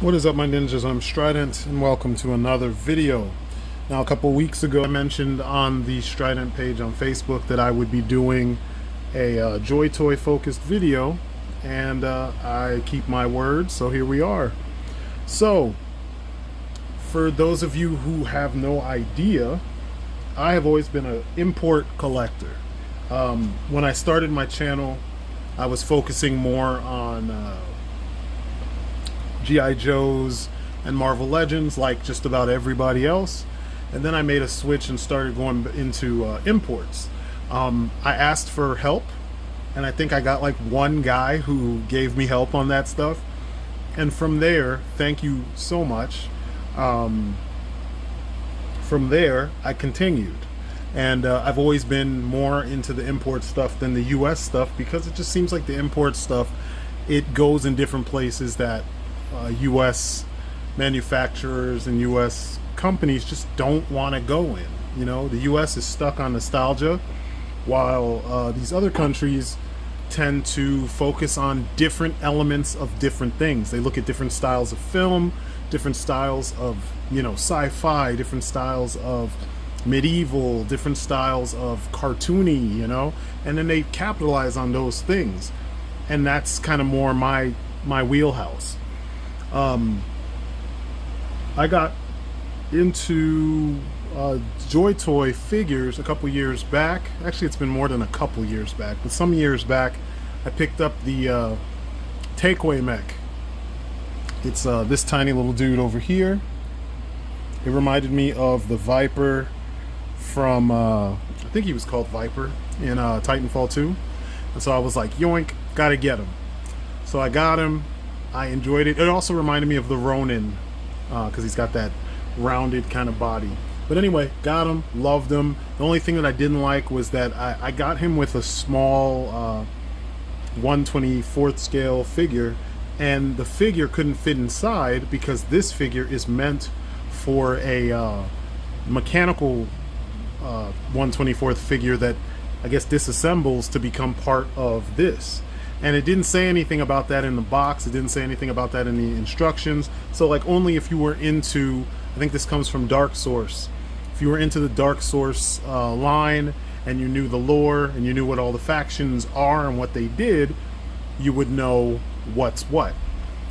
What is up, my ninjas? I'm Strident and welcome to another video. Now, a couple weeks ago I mentioned on the Strident page on Facebook that I would be doing a Joytoy focused video, and I keep my word, so here we are. So for those of you who have no idea, I have always been an import collector. When I started my channel, I was focusing more on G.I. Joes and Marvel Legends, like just about everybody else. And then I made a switch and started going into imports. I asked for help, and I think I got like one guy who gave me help on that stuff. And from there, thank you so much. From there, I continued. And I've always been more into the import stuff than the US stuff, because it just seems like the import stuff, it goes in different places that US manufacturers and US companies just don't want to go in. You know, the US is stuck on nostalgia, while these other countries tend to focus on different elements of different things. They look at different styles of film, different styles of, you know, sci-fi, different styles of medieval, different styles of cartoony, you know, and then they capitalize on those things. And that's kind of more my wheelhouse. I got into Joytoy figures a couple years back. Actually, it's been more than a couple years back, but some years back I picked up the takeaway mech. It's this tiny little dude over here. It reminded me of the Viper from I think he was called Viper in Titanfall 2, and so I was like, yoink, gotta get him. So I got him. I enjoyed it. It also reminded me of the Ronin, because he's got that rounded kind of body. But anyway, got him, loved him. The only thing that I didn't like was that I got him with a small 1/24th scale figure, and the figure couldn't fit inside because this figure is meant for a mechanical 1/24th figure that I guess disassembles to become part of this. And it didn't say anything about that in the box. It didn't say anything about that in the instructions. So like, only if you were into, I think this comes from Dark Source, if you were into the Dark Source line and you knew the lore and you knew what all the factions are and what they did, you would know what's what.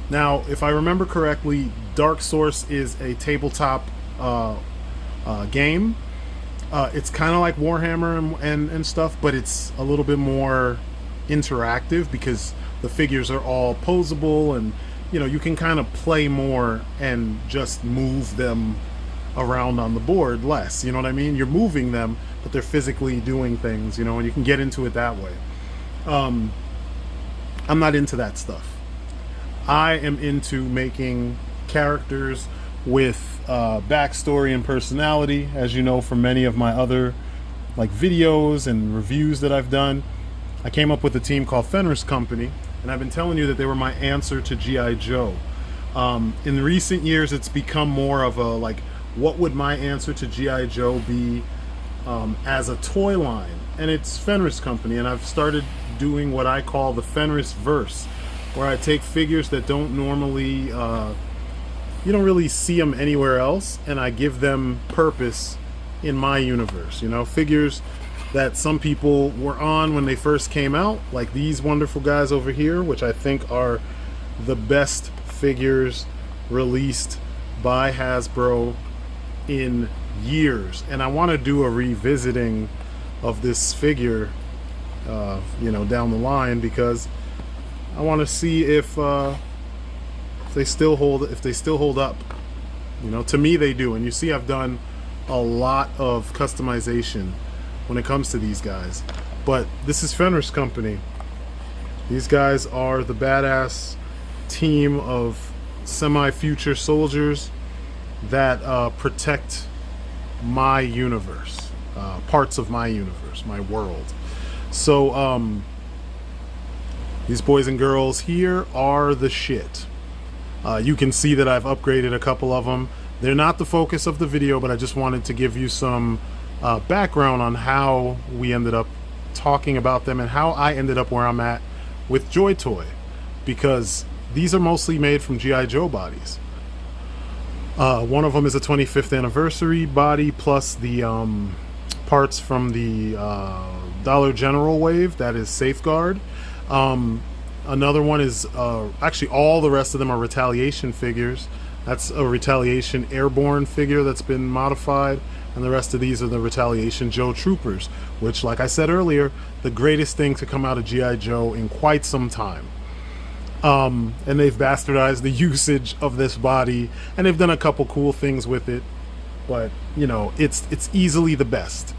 Now, if I remember correctly, Dark Source is a tabletop game. It's kind of like Warhammer and stuff, but it's a little bit more interactive because the figures are all posable, and you know, you can kind of play more and just move them around on the board less, you know what I mean? You're moving them, but they're physically doing things, you know, and you can get into it that way. I'm not into that stuff. I am into making characters with backstory and personality, as you know from many of my other like videos and reviews that I've done. I came up with a team called Fenris Company, and I've been telling you that they were my answer to G.I. Joe. In recent years, it's become more of a like, what would my answer to G.I. Joe be as a toy line? And it's Fenris Company, and I've started doing what I call the Fenris-Verse, where I take figures that don't normally, you don't really see them anywhere else, and I give them purpose in my universe. You know, figures that some people were on when they first came out, like these wonderful guys over here, which I think are the best figures released by Hasbro in years. And I want to do a revisiting of this figure, you know, down the line, because I want to see if they still hold up. You know, to me they do. And you see, I've done a lot of customization when it comes to these guys. But this is Fenris Company. These guys are the badass team of semi-future soldiers that protect my universe, parts of my universe, my world. So these boys and girls here are the shit. You can see that I've upgraded a couple of them. They're not the focus of the video, but I just wanted to give you some background on how we ended up talking about them and how I ended up where I'm at with Joytoy, because these are mostly made from G.I. Joe bodies. One of them is a 25th anniversary body, plus the parts from the Dollar General wave, that is Safeguard. Another one is actually all the rest of them are Retaliation figures. That's a Retaliation Airborne figure that's been modified, and the rest of these are the Retaliation Joe Troopers, which, like I said earlier, the greatest thing to come out of G.I. Joe in quite some time. And they've bastardized the usage of this body, and they've done a couple cool things with it, but you know, it's easily the best.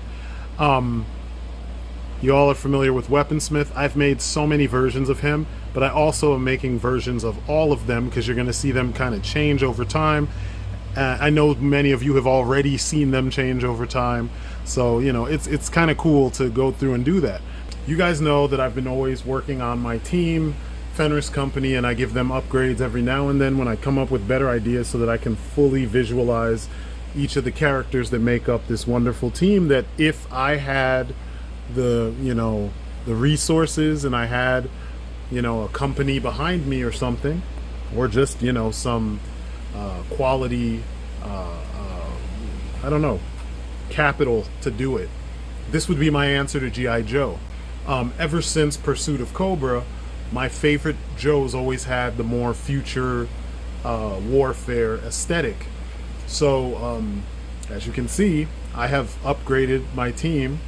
You all are familiar with Weaponsmith. I've made so many versions of him, but I also am making versions of all of them, because you're going to see them kind of change over time. I know many of you have already seen them change over time, so you know, it's kind of cool to go through and do that. You guys know that I've been always working on my team, Fenris Company, and I give them upgrades every now and then when I come up with better ideas, so that I can fully visualize each of the characters that make up this wonderful team, that if I had the, you know, the resources, and I had, you know, a company behind me or something, or just, you know, some quality I don't know, capital to do it, this would be my answer to G.I. Joe. Ever since Pursuit of Cobra, my favorite Joes always had the more future warfare aesthetic. So as you can see, I have upgraded my team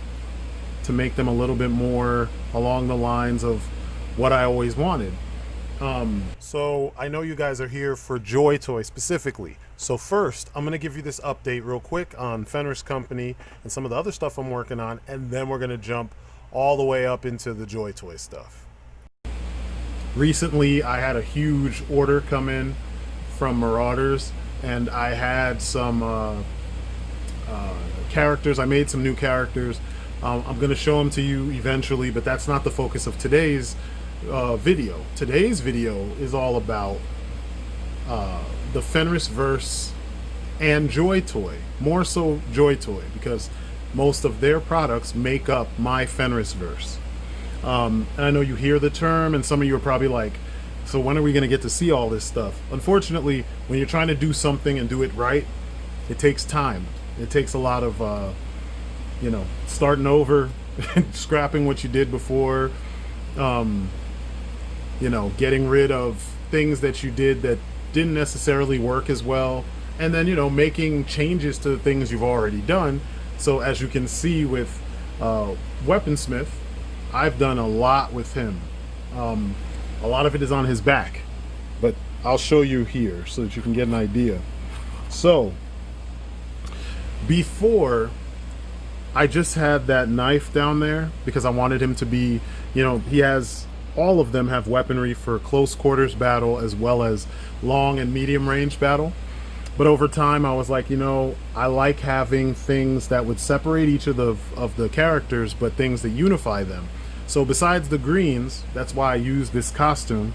to make them a little bit more along the lines of what I always wanted. So I know you guys are here for Joytoy specifically. So first, I'm going to give you this update real quick on Fenris Company and some of the other stuff I'm working on, and then we're going to jump all the way up into the Joytoy stuff. Recently, I had a huge order come in from Marauders, and I had some characters. I made some new characters. I'm going to show them to you eventually, but that's not the focus of today's video. Today's video is all about the Fenris-Verse and Joytoy. More so Joytoy, because most of their products make up my Fenris-Verse. And I know you hear the term, and some of you are probably like, so when are we going to get to see all this stuff? Unfortunately, when you're trying to do something and do it right, it takes time. It takes a lot of, you know, starting over, scrapping what you did before, you know, getting rid of things that you did that didn't necessarily work as well, and then, you know, making changes to the things you've already done. So as you can see with Weaponsmith, I've done a lot with him. A lot of it is on his back, but I'll show you here so that you can get an idea. So before, I just had that knife down there because I wanted him to be, you know, he has, all of them have weaponry for close quarters battle as well as long and medium range battle. But over time I was like, you know, I like having things that would separate each of the characters, but things that unify them. So besides the greens, that's why I use this costume.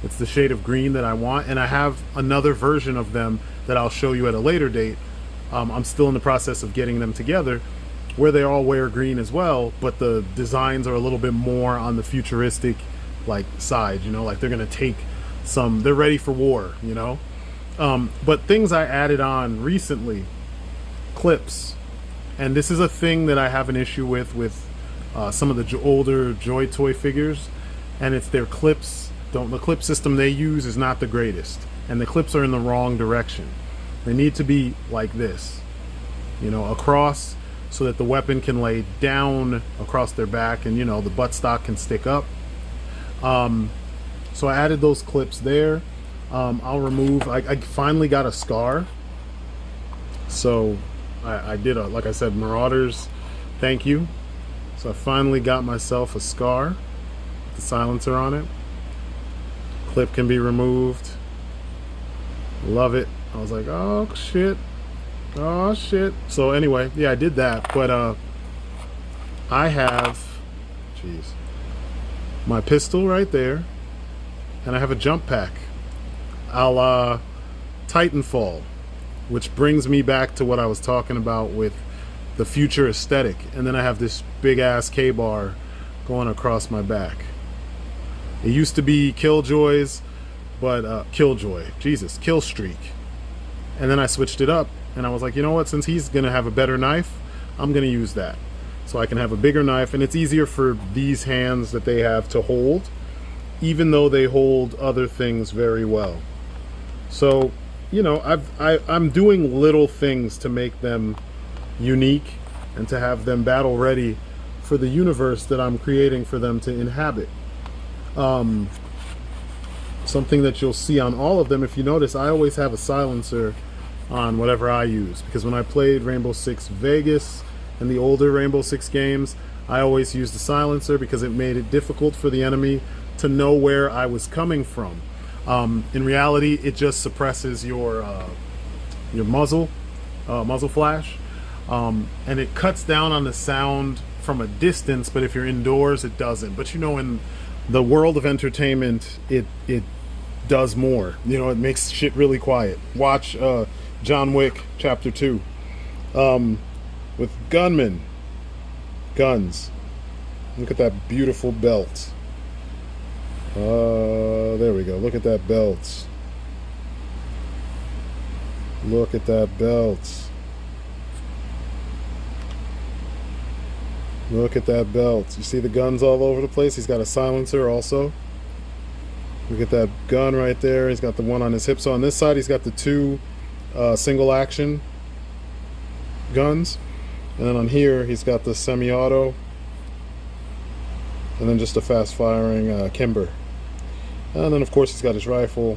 It's the shade of green that I want, and I have another version of them that I'll show you at a later date. I'm still in the process of getting them together, where they all wear green as well, but the designs are a little bit more on the futuristic like side, you know, like they're gonna take some, they're ready for war, you know. But things I added on recently, clips, and this is a thing that I have an issue with some of the older Joytoy figures, and it's their clips. The clip system they use is not the greatest, and the clips are in the wrong direction. They need to be like this, you know, across, so that the weapon can lay down across their back, and you know, the buttstock can stick up. So I added those clips there. I'll remove, I finally got a scar. So I did a, like I said, Marauders, thank you. So I finally got myself a scar, the silencer on it. Clip can be removed. Love it. I was like, oh shit. Oh shit. So anyway, yeah, I did that, but I have, jeez, my pistol right there, and I have a jump pack a la Titanfall, which brings me back to what I was talking about with the future aesthetic. And then I have this big ass K-bar going across my back. It used to be Killjoys, but Killjoy, Jesus, Kill Streak. And then I switched it up, and I was like, you know what, since he's gonna have a better knife, I'm gonna use that. So I can have a bigger knife, and it's easier for these hands that they have to hold, even though they hold other things very well. So, you know, I'm doing little things to make them unique and to have them battle ready for the universe that I'm creating for them to inhabit. Something that you'll see on all of them, if you notice, I always have a silencer on whatever I use, because when I played Rainbow Six Vegas and the older Rainbow Six games, I always used the silencer because it made it difficult for the enemy to know where I was coming from. In reality, it just suppresses your muzzle flash, and it cuts down on the sound from a distance, but if you're indoors it doesn't. But you know, in the world of entertainment, it does more. You know, it makes shit really quiet. Watch John Wick Chapter 2 with gunmen, guns. Look at that beautiful belt. There we go. Look at that belt. Look at that belt. Look at that belt. You see the guns all over the place? He's got a silencer also. Look at that gun right there. He's got the one on his hip. So on this side, he's got the two single action guns. And then on here, he's got the semi-auto. And then just a fast firing Kimber. And then of course he's got his rifle.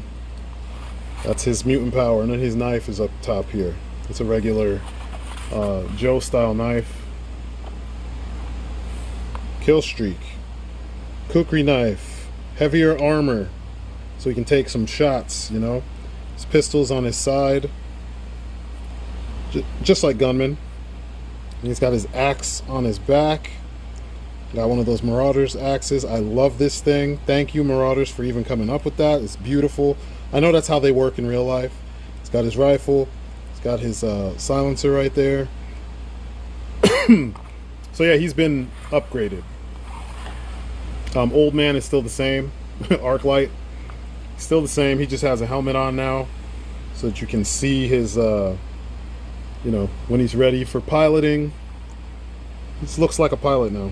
That's his mutant power. And then his knife is up top here. It's a regular Joe style knife. Kill streak. Kukri knife. Heavier armor, so he can take some shots, you know. His pistol's on his side, just like gunman. And he's got his axe on his back. Got one of those Marauders axes. I love this thing. Thank you, Marauders, for even coming up with that. It's beautiful. I know that's how they work in real life. He's got his rifle. He's got his silencer right there. So yeah, he's been upgraded. Old man is still the same. Arc light, still the same. He just has a helmet on now, so that you can see his, you know, when he's ready for piloting. This looks like a pilot now.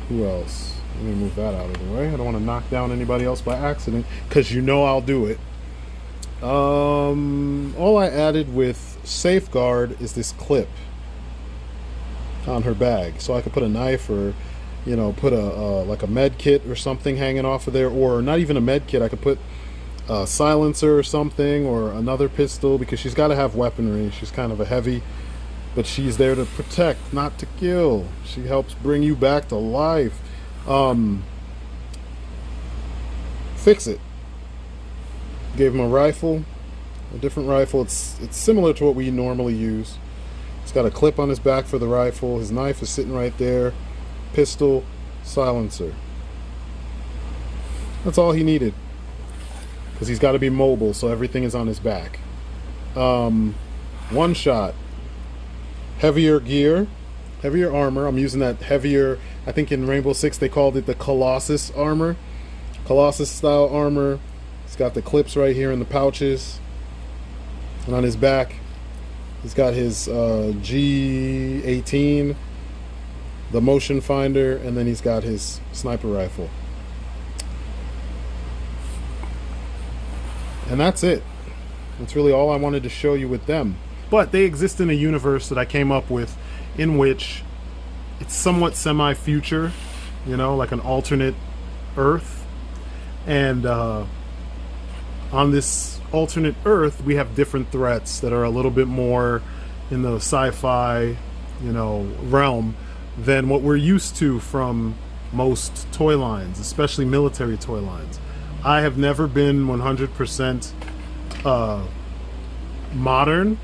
Who else? Let me move that out of the way. I don't want to knock down anybody else by accident, because you know I'll do it. All I added with Safeguard is this clip on her bag, so I could put a knife, or you know, put a like a med kit or something hanging off of there, or not even a med kit. I could put a silencer or something, or another pistol, because she's got to have weaponry. She's kind of a heavy, but she's there to protect, not to kill. She helps bring you back to life. Fix It gave him a rifle, a different rifle. It's similar to what we normally use. It's got a clip on his back for the rifle. His knife is sitting right there. Pistol, silencer. That's all he needed, because he's got to be mobile, so everything is on his back. One shot. Heavier gear, heavier armor. I'm using that heavier, I think in Rainbow Six they called it the Colossus armor. Colossus style armor. He's got the clips right here in the pouches. And on his back, he's got his G18, the motion finder, and then he's got his sniper rifle. And that's it. That's really all I wanted to show you with them. But they exist in a universe that I came up with, in which it's somewhat semi-future, you know, like an alternate Earth. And on this alternate Earth, we have different threats that are a little bit more in the sci-fi, you know, realm than what we're used to from most toy lines, especially military toy lines. I have never been 100% modern.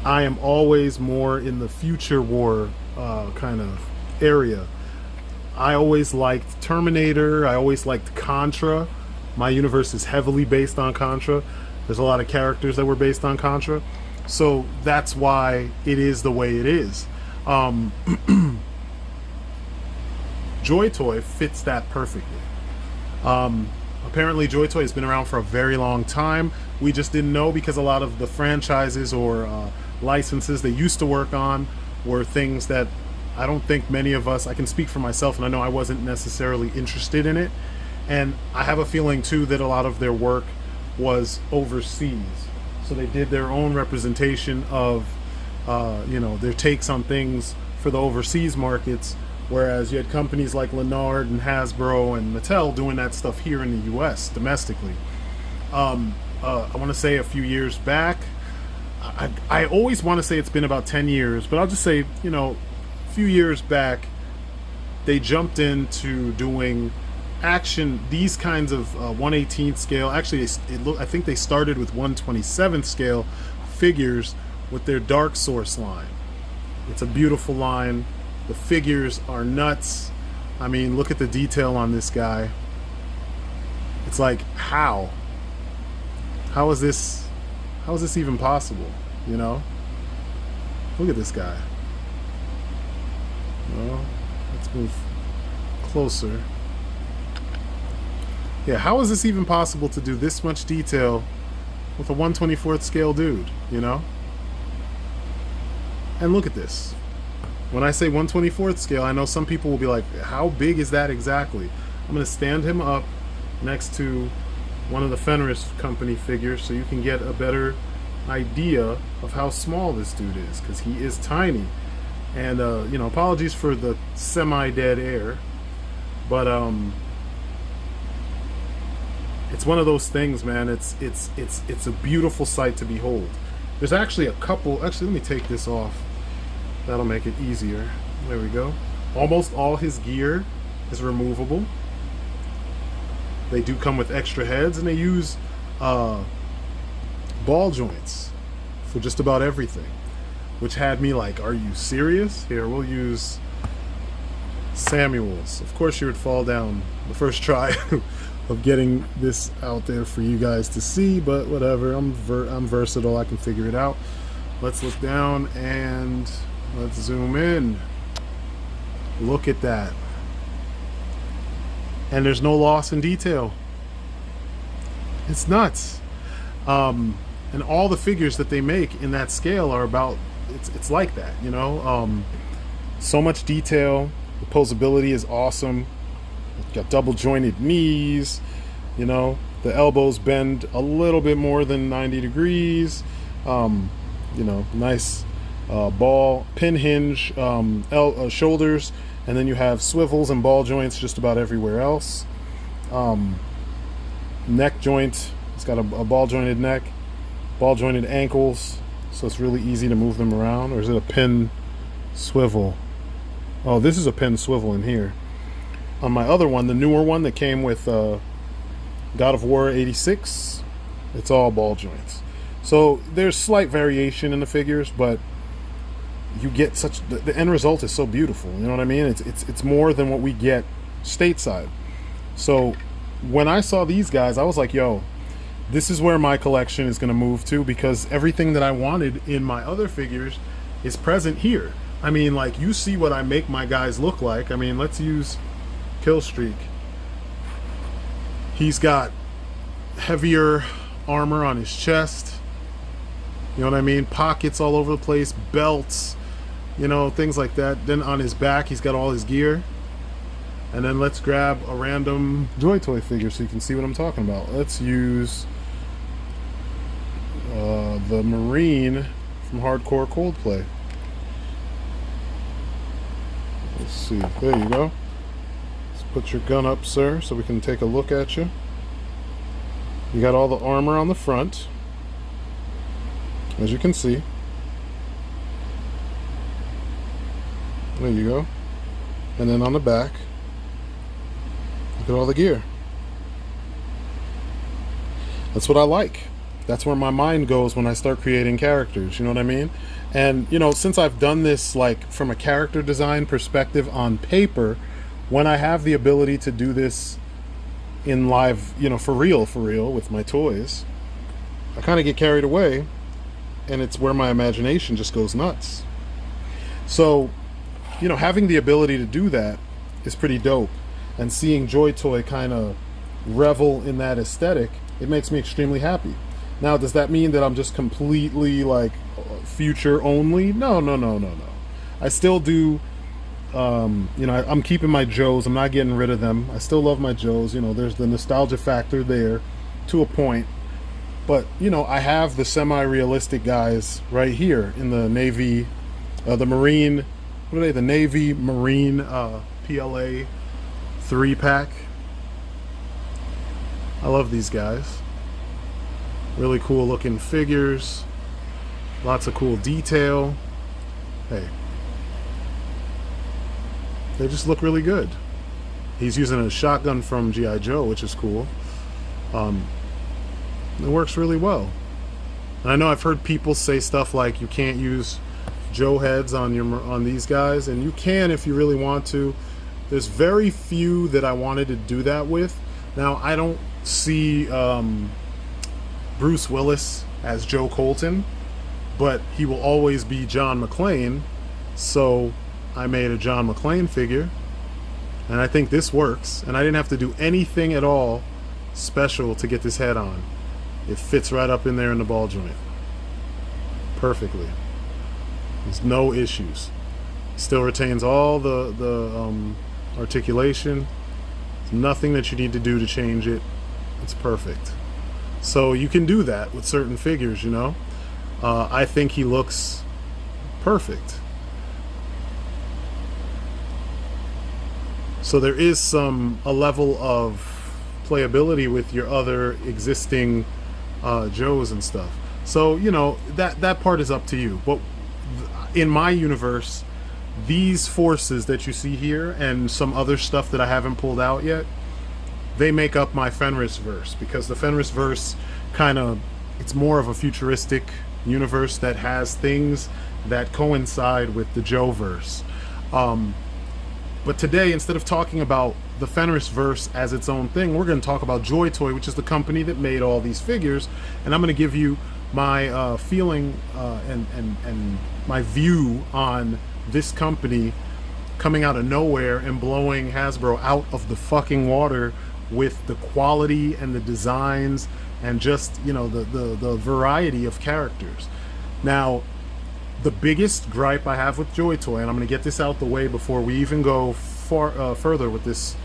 I am always more in the future war kind of area. I always liked Terminator. I always liked Contra. My universe is heavily based on Contra. There's a lot of characters that were based on Contra. So that's why it is the way it is. Joytoy fits that perfectly. Apparently Joytoy has been around for a very long time. We just didn't know because a lot of the franchises or licenses they used to work on were things that I don't think many of us, I can speak for myself, and I know I wasn't necessarily interested in it. And I have a feeling too that a lot of their work was overseas. So they did their own representation of, their takes on things for the overseas markets, whereas you had companies like Lennard and Hasbro and Mattel doing that stuff here in the U.S. domestically. I want to say a few years back, I always want to say it's been about 10 years, but I'll just say, a few years back, they jumped into doing these kinds of 1/18 scale. Actually, I think they started with 1/27 scale figures with their Dark Source line. It's a beautiful line. The figures are nuts. I mean, look at the detail on this guy. It's like, how is this even possible? Look at this guy. Well, let's move closer. Yeah, how is this even possible to do this much detail with a 1/24th scale dude, And look at this. When I say 1/24th scale, I know some people will be like, how big is that exactly? I'm going to stand him up next to one of the Fenris company figures so you can get a better idea of how small this dude is, because he is tiny. And, apologies for the semi-dead air, but, it's one of those things, man. It's a beautiful sight to behold. There's actually a couple. Actually, let me take this off. That'll make it easier. There we go. Almost all his gear is removable. They do come with extra heads, and they use ball joints for just about everything, which had me like, are you serious? Here, we'll use Samuel's. Of course, you would fall down the first try of getting this out there for you guys to see, but whatever. I'm versatile. I can figure it out. Let's look down and let's zoom in. Look at that. And there's no loss in detail. It's nuts. And all the figures that they make in that scale are about, it's like that, so much detail. The posability is awesome. Got double jointed knees, the elbows bend a little bit more than 90 degrees. Nice ball pin hinge shoulders, and then you have swivels and ball joints just about everywhere else. Neck joint, it's got a ball jointed neck, ball jointed ankles, so it's really easy to move them around. Or is it a pin swivel? Oh, this is a pin swivel in here. On my other one, the newer one that came with God of War 86, it's all ball joints. So there's slight variation in the figures, but you get the end result is so beautiful. You know what I mean? It's more than what we get stateside. So when I saw these guys, I was like, yo, this is where my collection is going to move to, because everything that I wanted in my other figures is present here. I mean, like, you see what I make my guys look like. I mean, let's use Killstreak. He's got heavier armor on his chest, you know what I mean, pockets all over the place, belts, things like that. Then on his back he's got all his gear. And then let's grab a random Joytoy figure so you can see what I'm talking about. Let's use the Marine from Hardcore Coldplay. Let's see, there you go. Put your gun up, sir, so we can take a look at you. You got all the armor on the front, as you can see. There you go. And then on the back, look at all the gear. That's what I like. That's where my mind goes when I start creating characters, you know what I mean? And, since I've done this, like, from a character design perspective on paper, when I have the ability to do this in live, for real with my toys, I kind of get carried away, and it's where my imagination just goes nuts. So, having the ability to do that is pretty dope, and seeing Joytoy kind of revel in that aesthetic, it makes me extremely happy. Now, does that mean that I'm just completely like future only? No, no, no, no, no. I still do. You know, I'm keeping my Joes. I'm not getting rid of them. I still love my Joes. You know, there's the nostalgia factor there to a point. But, you know, I have the semi-realistic guys right here in the Navy, the Marine, what are they? The Navy Marine PLA 3-pack. I love these guys. Really cool looking figures. Lots of cool detail. Hey. They just look really good. He's using a shotgun from G.I. Joe, which is cool. It works really well. And I know I've heard people say stuff like you can't use Joe heads on these guys, and you can if you really want to. There's very few that I wanted to do that with. Now, I don't see Bruce Willis as Joe Colton, but he will always be John McClane, so I made a John McClane figure, and I think this works, and I didn't have to do anything at all special to get this head on. It fits right up in there in the ball joint perfectly. There's no issues. Still retains all the articulation. There's nothing that you need to do to change it. It's perfect. So you can do that with certain figures, you know. I think he looks perfect. So there is a level of playability with your other existing Joes and stuff. So, you know, that part is up to you. But in my universe, these forces that you see here and some other stuff that I haven't pulled out yet, they make up my Fenris-Verse, because the Fenris-Verse kind of, it's more of a futuristic universe that has things that coincide with the Joe-verse. But today, instead of talking about the Fenris-Verse as its own thing, we're going to talk about Joytoy, which is the company that made all these figures, and I'm going to give you my feeling and my view on this company coming out of nowhere and blowing Hasbro out of the fucking water with the quality and the designs and just, you know, the variety of characters. Now, the biggest gripe I have with Joytoy, and I'm going to get this out the way before we even go further with this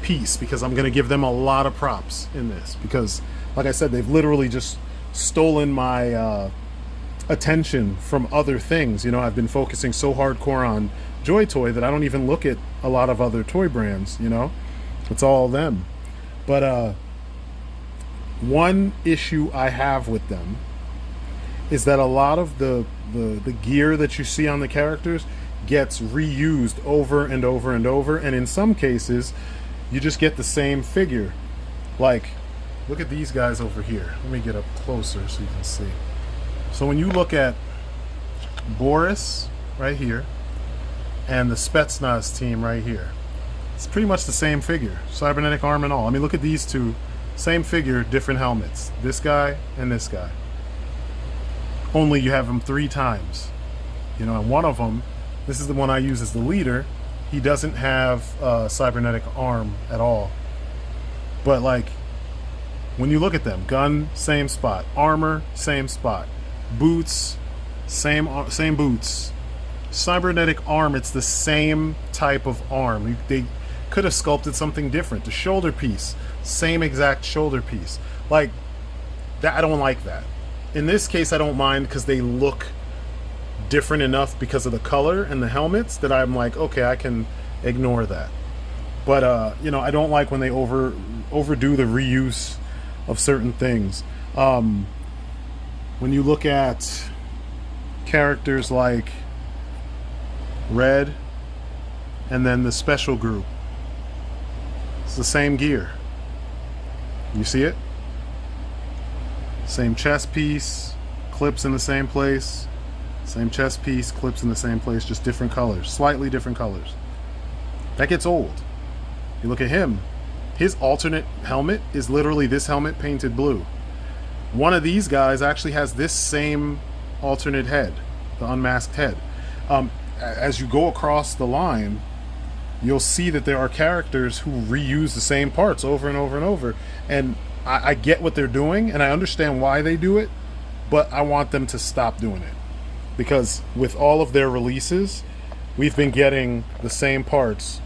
piece, because I'm going to give them a lot of props in this, because, like I said, they've literally just stolen my attention from other things. You know, I've been focusing so hardcore on Joytoy that I don't even look at a lot of other toy brands, you know. It's all them. But one issue I have with them is that a lot of the gear that you see on the characters gets reused over and over and over, and in some cases you just get the same figure. Like, look at these guys over here. Let me get up closer so you can see. So when you look at Boris right here and the Spetsnaz team right here, it's pretty much the same figure, cybernetic arm and all. I mean, look at these two, same figure, different helmets. This guy and this guy. Only you have them 3 times. You know, and one of them, this is the one I use as the leader, he doesn't have a cybernetic arm at all. But like, when you look at them, gun, same spot. Armor, same spot. Boots, same boots. Cybernetic arm, it's the same type of arm. They could have sculpted something different. The shoulder piece, same exact shoulder piece. Like, that, I don't like that. In this case, I don't mind because they look different enough because of the color and the helmets that I'm like, okay, I can ignore that. But you know, I don't like when they overdo the reuse of certain things. When you look at characters like Red and then the special group, it's the same gear. You see it? Same chest piece, clips in the same place. Same chest piece, clips in the same place, just different colors, slightly different colors. That gets old. You look at him, his alternate helmet is literally this helmet painted blue. One of these guys actually has this same alternate head, the unmasked head. As you go across the line, you'll see that there are characters who reuse the same parts over and over and over. And I get what they're doing, and I understand why they do it, but I want them to stop doing it. Because with all of their releases, we've been getting the same parts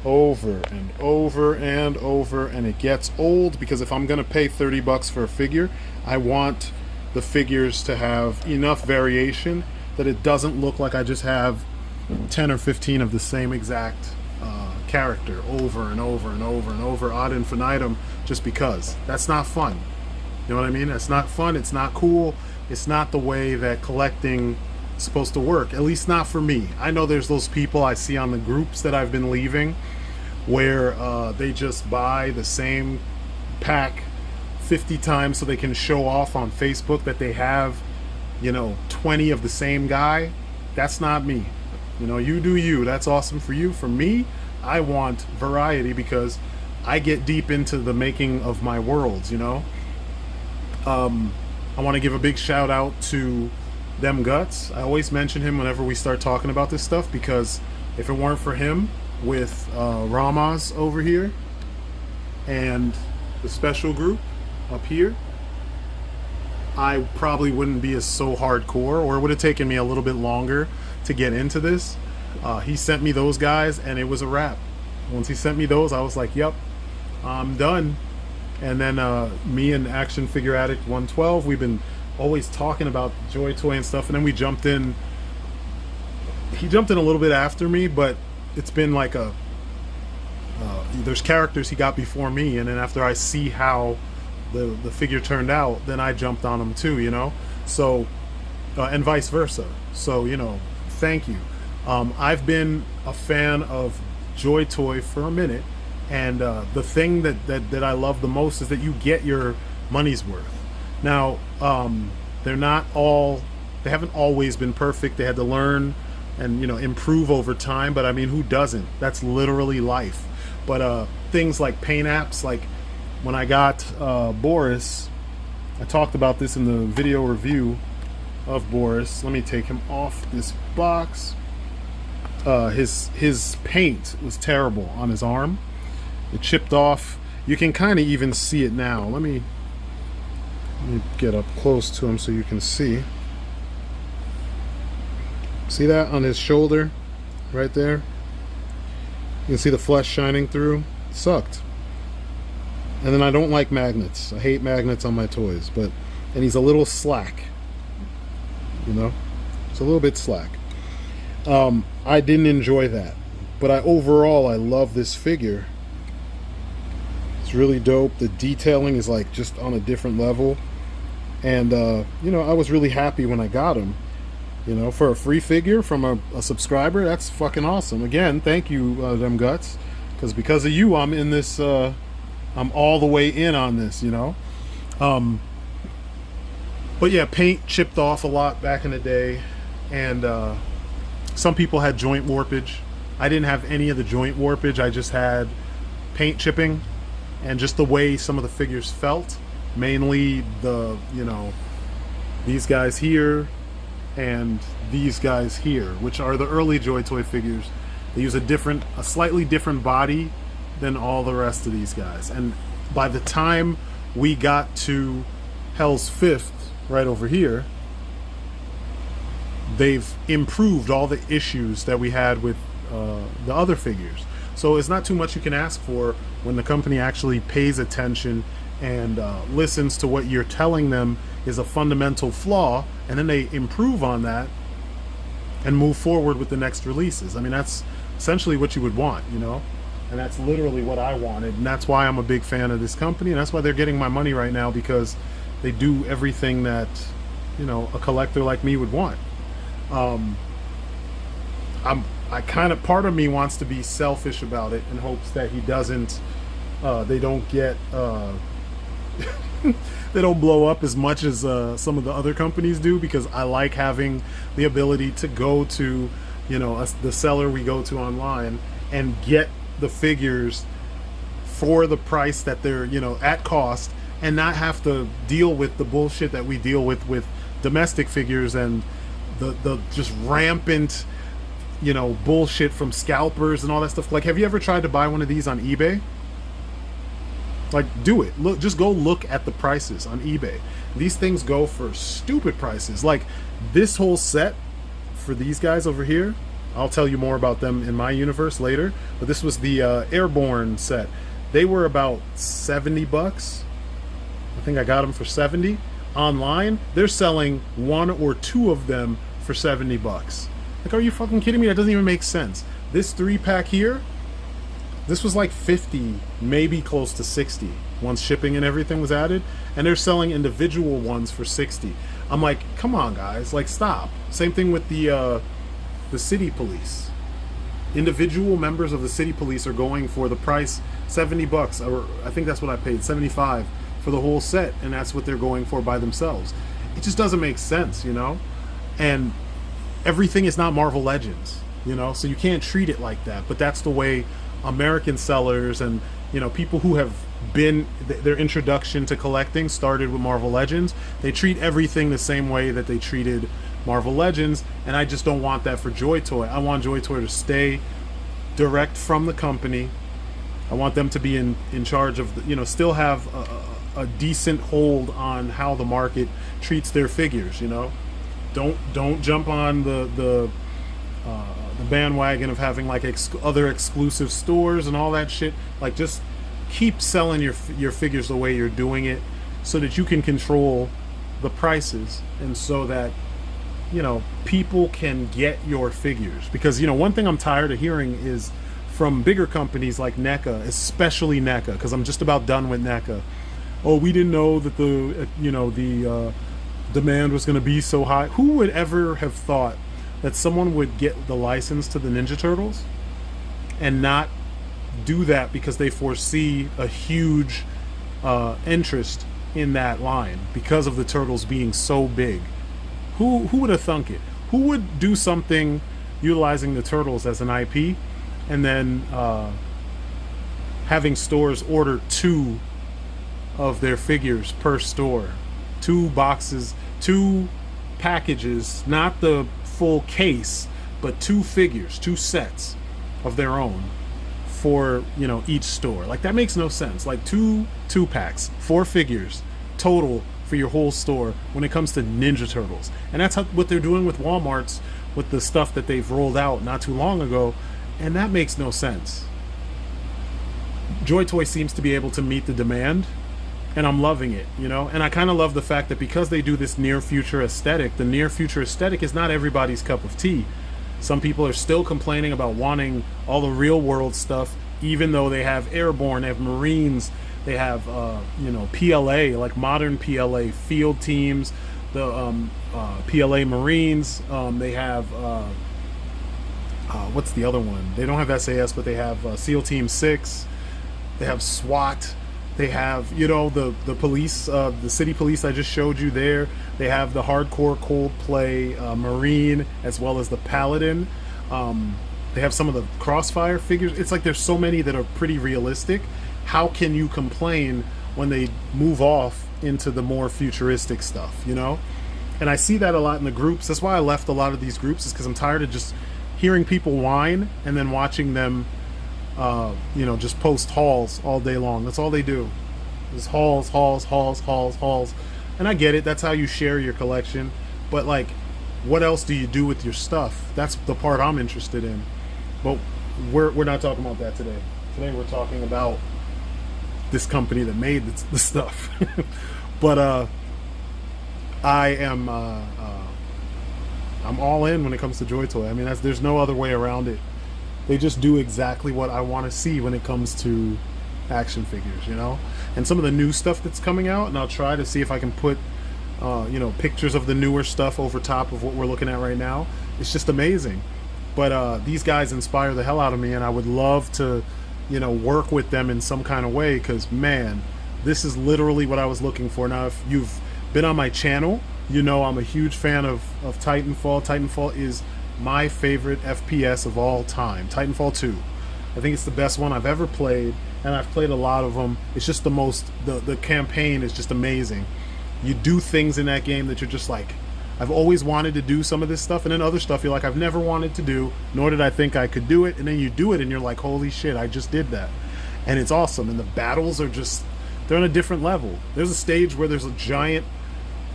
over and over and over, and it gets old, because if I'm going to pay $30 for a figure, I want the figures to have enough variation that it doesn't look like I just have 10 or 15 of the same exact character over and over and over and over ad infinitum, just because. That's not fun. You know what I mean? It's not fun. It's not cool. It's not the way that collecting is supposed to work. At least not for me. I know there's those people I see on the groups that I've been leaving where they just buy the same pack 50 times so they can show off on Facebook that they have, you know, 20 of the same guy. That's not me. You know, you do you. That's awesome for you. For me, I want variety, because I get deep into the making of my worlds, you know. I want to give a big shout out to Them Guts. I always mention him whenever we start talking about this stuff, because if it weren't for him with Ramaz over here and the special group up here, I probably wouldn't be as so hardcore, or it would have taken me a little bit longer to get into this. He sent me those guys and it was a wrap. Once he sent me those, I was like, yep, I'm done. And then me and Action Figure Addict 112, we've been always talking about Joytoy and stuff, and then we jumped in. He jumped in a little bit after me, but it's been like a there's characters he got before me, and then after I see how the figure turned out, then I jumped on him too, you know. So and vice versa. So, you know, thank you. I've been a fan of Joytoy for a minute, and the thing that I love the most is that you get your money's worth. Now, they haven't always been perfect. They had to learn and, you know, improve over time, but I mean, who doesn't? That's literally life. But things like paint apps, like when I got Boris, I talked about this in the video review of Boris. Let me take him off this box. His paint was terrible on his arm. It chipped off. You can kind of even see it now. Let me get up close to him so you can see. See that on his shoulder right there? You can see the flesh shining through. It sucked. And then I don't like magnets. I hate magnets on my toys, and he's a little slack. You know? It's a little bit slack. I didn't enjoy that, but overall I love this figure. It's really dope. The detailing is like just on a different level, and you know, I was really happy when I got him. You know, for a free figure from a subscriber, that's fucking awesome. Again, thank you, Them Guts, because of you, I'm in this. I'm all the way in on this. You know, but yeah, paint chipped off a lot back in the day, and some people had joint warpage. I didn't have any of the joint warpage. I just had paint chipping, and just the way some of the figures felt. Mainly the, you know, these guys here and these guys here, which are the early Joytoy figures. They use a slightly different body than all the rest of these guys. And by the time we got to Hell's Fifth, right over here, they've improved all the issues that we had with the other figures. So it's not too much you can ask for when the company actually pays attention and listens to what you're telling them is a fundamental flaw, and then they improve on that and move forward with the next releases. I mean, that's essentially what you would want, you know, and that's literally what I wanted, and that's why I'm a big fan of this company, and that's why they're getting my money right now, because they do everything that, you know, a collector like me would want. I kind of, part of me wants to be selfish about it in hopes that he doesn't, they don't get, they don't blow up as much as some of the other companies do, because I like having the ability to go to, you know, the seller we go to online and get the figures for the price that they're, you know, at cost, and not have to deal with the bullshit that we deal with domestic figures and the just rampant you know, bullshit from scalpers and all that stuff. Like, have you ever tried to buy one of these on eBay? Like, do it. Look, just go look at the prices on eBay. These things go for stupid prices. Like, this whole set for these guys over here, I'll tell you more about them in my universe later, but this was the Airborne set. They were about 70 bucks. I think I got them for 70. Online, they're selling 1 or 2 of them for 70 bucks. Like, are you fucking kidding me? That doesn't even make sense. This 3-pack here, this was like 50, maybe close to 60 once shipping and everything was added, and they're selling individual ones for 60. I'm like, come on guys, like, stop. Same thing with the city police. Individual members of the city police are going for the price 70 bucks, or I think that's what I paid, 75 for the whole set, and that's what they're going for by themselves. It just doesn't make sense, you know? And everything is not Marvel Legends, you know, so you can't treat it like that. But that's the way American sellers and, you know, people who have been, their introduction to collecting started with Marvel Legends, they treat everything the same way that they treated Marvel Legends, and I just don't want that for Joytoy. I want Joytoy to stay direct from the company. I want them to be in charge of the, you know, still have a decent hold on how the market treats their figures, you know. Don't jump on the bandwagon of having like other exclusive stores and all that shit. Like, just keep selling your figures the way you're doing it, so that you can control the prices, and so that, you know, people can get your figures. Because, you know, one thing I'm tired of hearing is from bigger companies like NECA, especially NECA, because I'm just about done with NECA. Oh, we didn't know that the demand was going to be so high. Who would ever have thought that someone would get the license to the Ninja Turtles and not do that because they foresee a huge interest in that line because of the Turtles being so big? Who would have thunk it? Who would do something utilizing the Turtles as an IP and then having stores order 2 of their figures per store? 2 boxes, 2 packages, not the full case, but 2 figures, 2 sets of their own for, you know, each store. Like, that makes no sense. Like, 2 packs, 4 figures total for your whole store when it comes to Ninja Turtles. And that's what they're doing with Walmart's, with the stuff that they've rolled out not too long ago, and that makes no sense. Joytoy seems to be able to meet the demand, and I'm loving it, you know. And I kind of love the fact that because they do this near future aesthetic, the near future aesthetic is not everybody's cup of tea. Some people are still complaining about wanting all the real world stuff, even though they have Airborne, they have Marines, they have you know, PLA, like modern PLA field teams, the PLA Marines. They have what's the other one? They don't have SAS, but they have SEAL Team 6. They have SWAT. They have, you know, the police, the city police I just showed you there. They have the hardcore Coldplay Marine, as well as the Paladin. They have some of the Crossfire figures. It's like there's so many that are pretty realistic. How can you complain when they move off into the more futuristic stuff, you know? And I see that a lot in the groups. That's why I left a lot of these groups, is because I'm tired of just hearing people whine and then watching them you know, just post hauls all day long. That's all they do, is hauls. And I get it, that's how you share your collection, but like, what else do you do with your stuff? That's the part I'm interested in. But we're not talking about that today. Today we're talking about this company that made the stuff. But I am I'm all in when it comes to Joytoy. I mean, there's no other way around it. They just do exactly what I want to see when it comes to action figures, you know? And some of the new stuff that's coming out, and I'll try to see if I can put, you know, pictures of the newer stuff over top of what we're looking at right now. It's just amazing. But these guys inspire the hell out of me, and I would love to, you know, work with them in some kind of way, because, man, this is literally what I was looking for. Now, if you've been on my channel, you know I'm a huge fan of Titanfall. Titanfall is my favorite FPS of all time. Titanfall 2. I think it's the best one I've ever played, and I've played a lot of them. It's just the campaign is just amazing. You do things in that game that you're just like, I've always wanted to do some of this stuff, and then other stuff you're like, I've never wanted to do, nor did I think I could do it. And then you do it and you're like, holy shit, I just did that. And it's awesome. And the battles are just, they're on a different level. There's a stage where there's a giant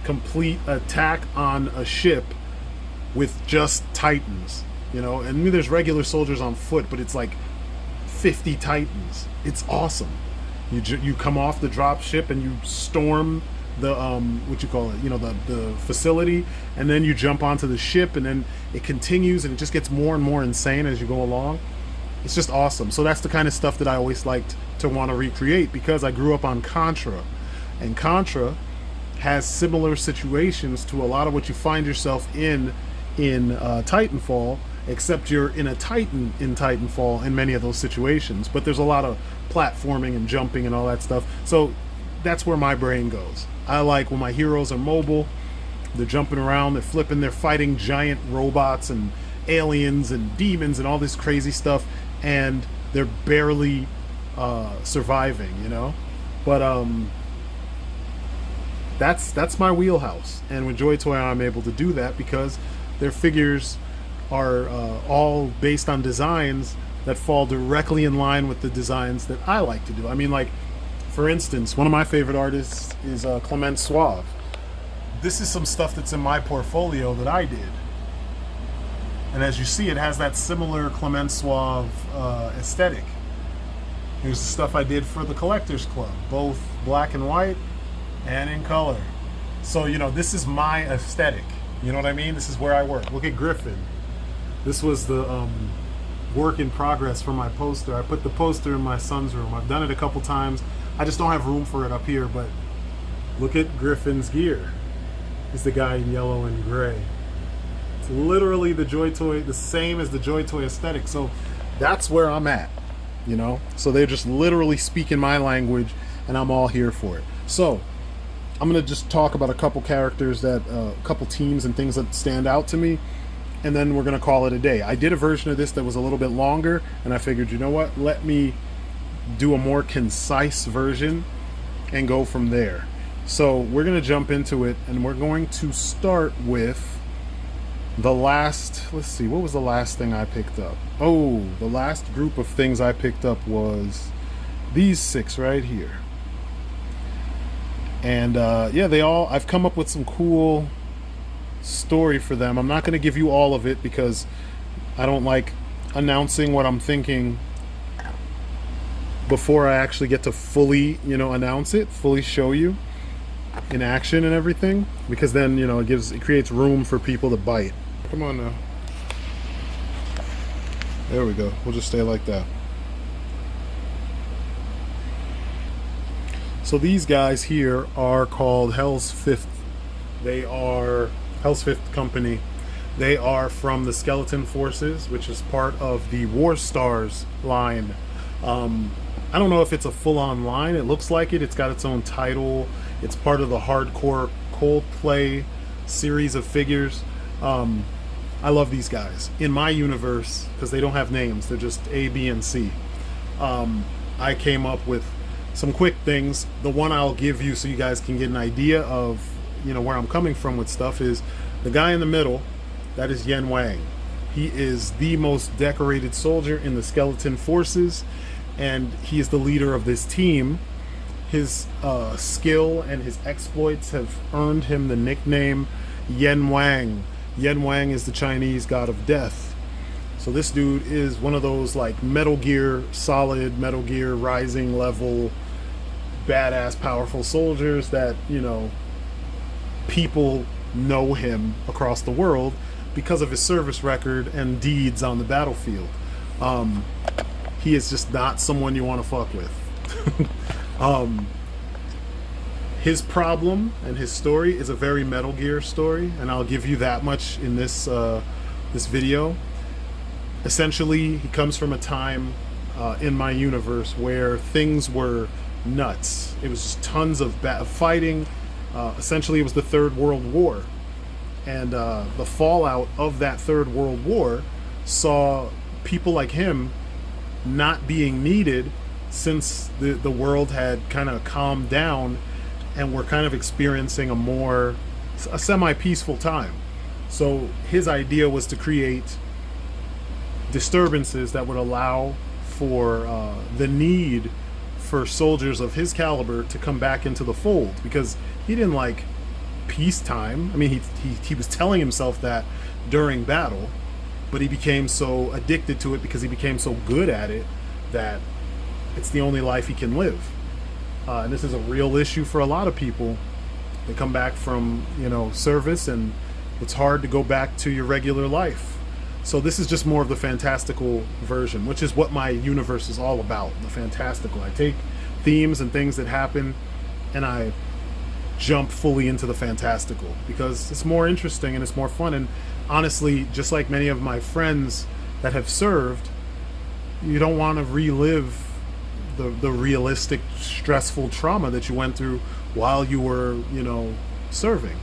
complete attack on a ship with just Titans, you know, and I mean, there's regular soldiers on foot, but it's like 50 Titans. It's awesome. You come off the drop ship and you storm the what you call it, you know, the facility, and then you jump onto the ship, and then it continues and it just gets more and more insane as you go along. It's just awesome. So that's the kind of stuff that I always liked to want to recreate, because I grew up on Contra, and Contra has similar situations to a lot of what you find yourself in Titanfall, except you're in a Titan in Titanfall in many of those situations, but there's a lot of platforming and jumping and all that stuff. So that's where my brain goes. I like when my heroes are mobile, they're jumping around, they're flipping, they're fighting giant robots and aliens and demons and all this crazy stuff, and they're barely surviving, you know. But that's my wheelhouse, and with Joytoy I'm able to do that because their figures are all based on designs that fall directly in line with the designs that I like to do. I mean, like, for instance, one of my favorite artists is Clement Suave. This is some stuff that's in my portfolio that I did. And as you see, it has that similar Clement Suave aesthetic. Here's the stuff I did for the Collectors Club, both black and white and in color. So, you know, this is my aesthetic. You know what I mean? This is where I work. Look at Griffin. This was the work in progress for my poster. I put the poster in my son's room. I've done it a couple times. I just don't have room for it up here, but look at Griffin's gear. He's the guy in yellow and gray. It's literally the Joytoy, the same as the Joytoy aesthetic. So that's where I'm at, you know? So they're just literally speaking my language, and I'm all here for it. So I'm gonna just talk about a couple characters that, a couple teams and things that stand out to me, and then we're gonna call it a day. I did a version of this that was a little bit longer, and I figured, you know what, let me do a more concise version and go from there. So we're gonna jump into it, and we're going to start with the last, let's see, what was the last thing I picked up? Oh, the last group of things I picked up was these 6 right here. And yeah, I've come up with some cool story for them. I'm not going to give you all of it because I don't like announcing what I'm thinking before I actually get to fully, you know, announce it, fully show you in action and everything, because then, you know, it creates room for people to bite. Come on now. There we go. We'll just stay like that. So these guys here are called Hell's Fifth. They are Hell's Fifth Company. They are from the Skeleton Forces, which is part of the War Stars line. I don't know if it's a full-on line. It looks like it. It's got its own title. It's part of the Hardcore Coldplay series of figures. I love these guys. In my universe, because they don't have names, they're just A, B, and C. I came up with some quick things. The one I'll give you so you guys can get an idea of, you know, where I'm coming from with stuff is the guy in the middle. That is Yen Wang. He is the most decorated soldier in the Skeleton Forces, and he is the leader of this team. His skill and his exploits have earned him the nickname Yen Wang. Yen Wang is the Chinese god of death. So this dude is one of those like Metal Gear Solid, Metal Gear Rising level, badass, powerful soldiers that, you know, people know him across the world because of his service record and deeds on the battlefield. He is just not someone you want to fuck with. His problem and his story is a very Metal Gear story, and I'll give you that much in this this video. Essentially, he comes from a time in my universe where things were nuts. It was just tons of fighting. Essentially, it was the Third World War, and the fallout of that Third World War saw people like him not being needed, since the world had kind of calmed down and we're kind of experiencing a more a semi-peaceful time. So his idea was to create disturbances that would allow for the need for soldiers of his caliber to come back into the fold, because he didn't like peacetime. I mean, he was telling himself that during battle, but he became so addicted to it because he became so good at it that it's the only life he can live. And this is a real issue for a lot of people. They come back from, you know, service, and it's hard to go back to your regular life. So this is just more of the fantastical version, which is what my universe is all about, the fantastical. I take themes and things that happen and I jump fully into the fantastical because it's more interesting and it's more fun. And honestly, just like many of my friends that have served, you don't want to relive the realistic, stressful trauma that you went through while you were, you know, serving.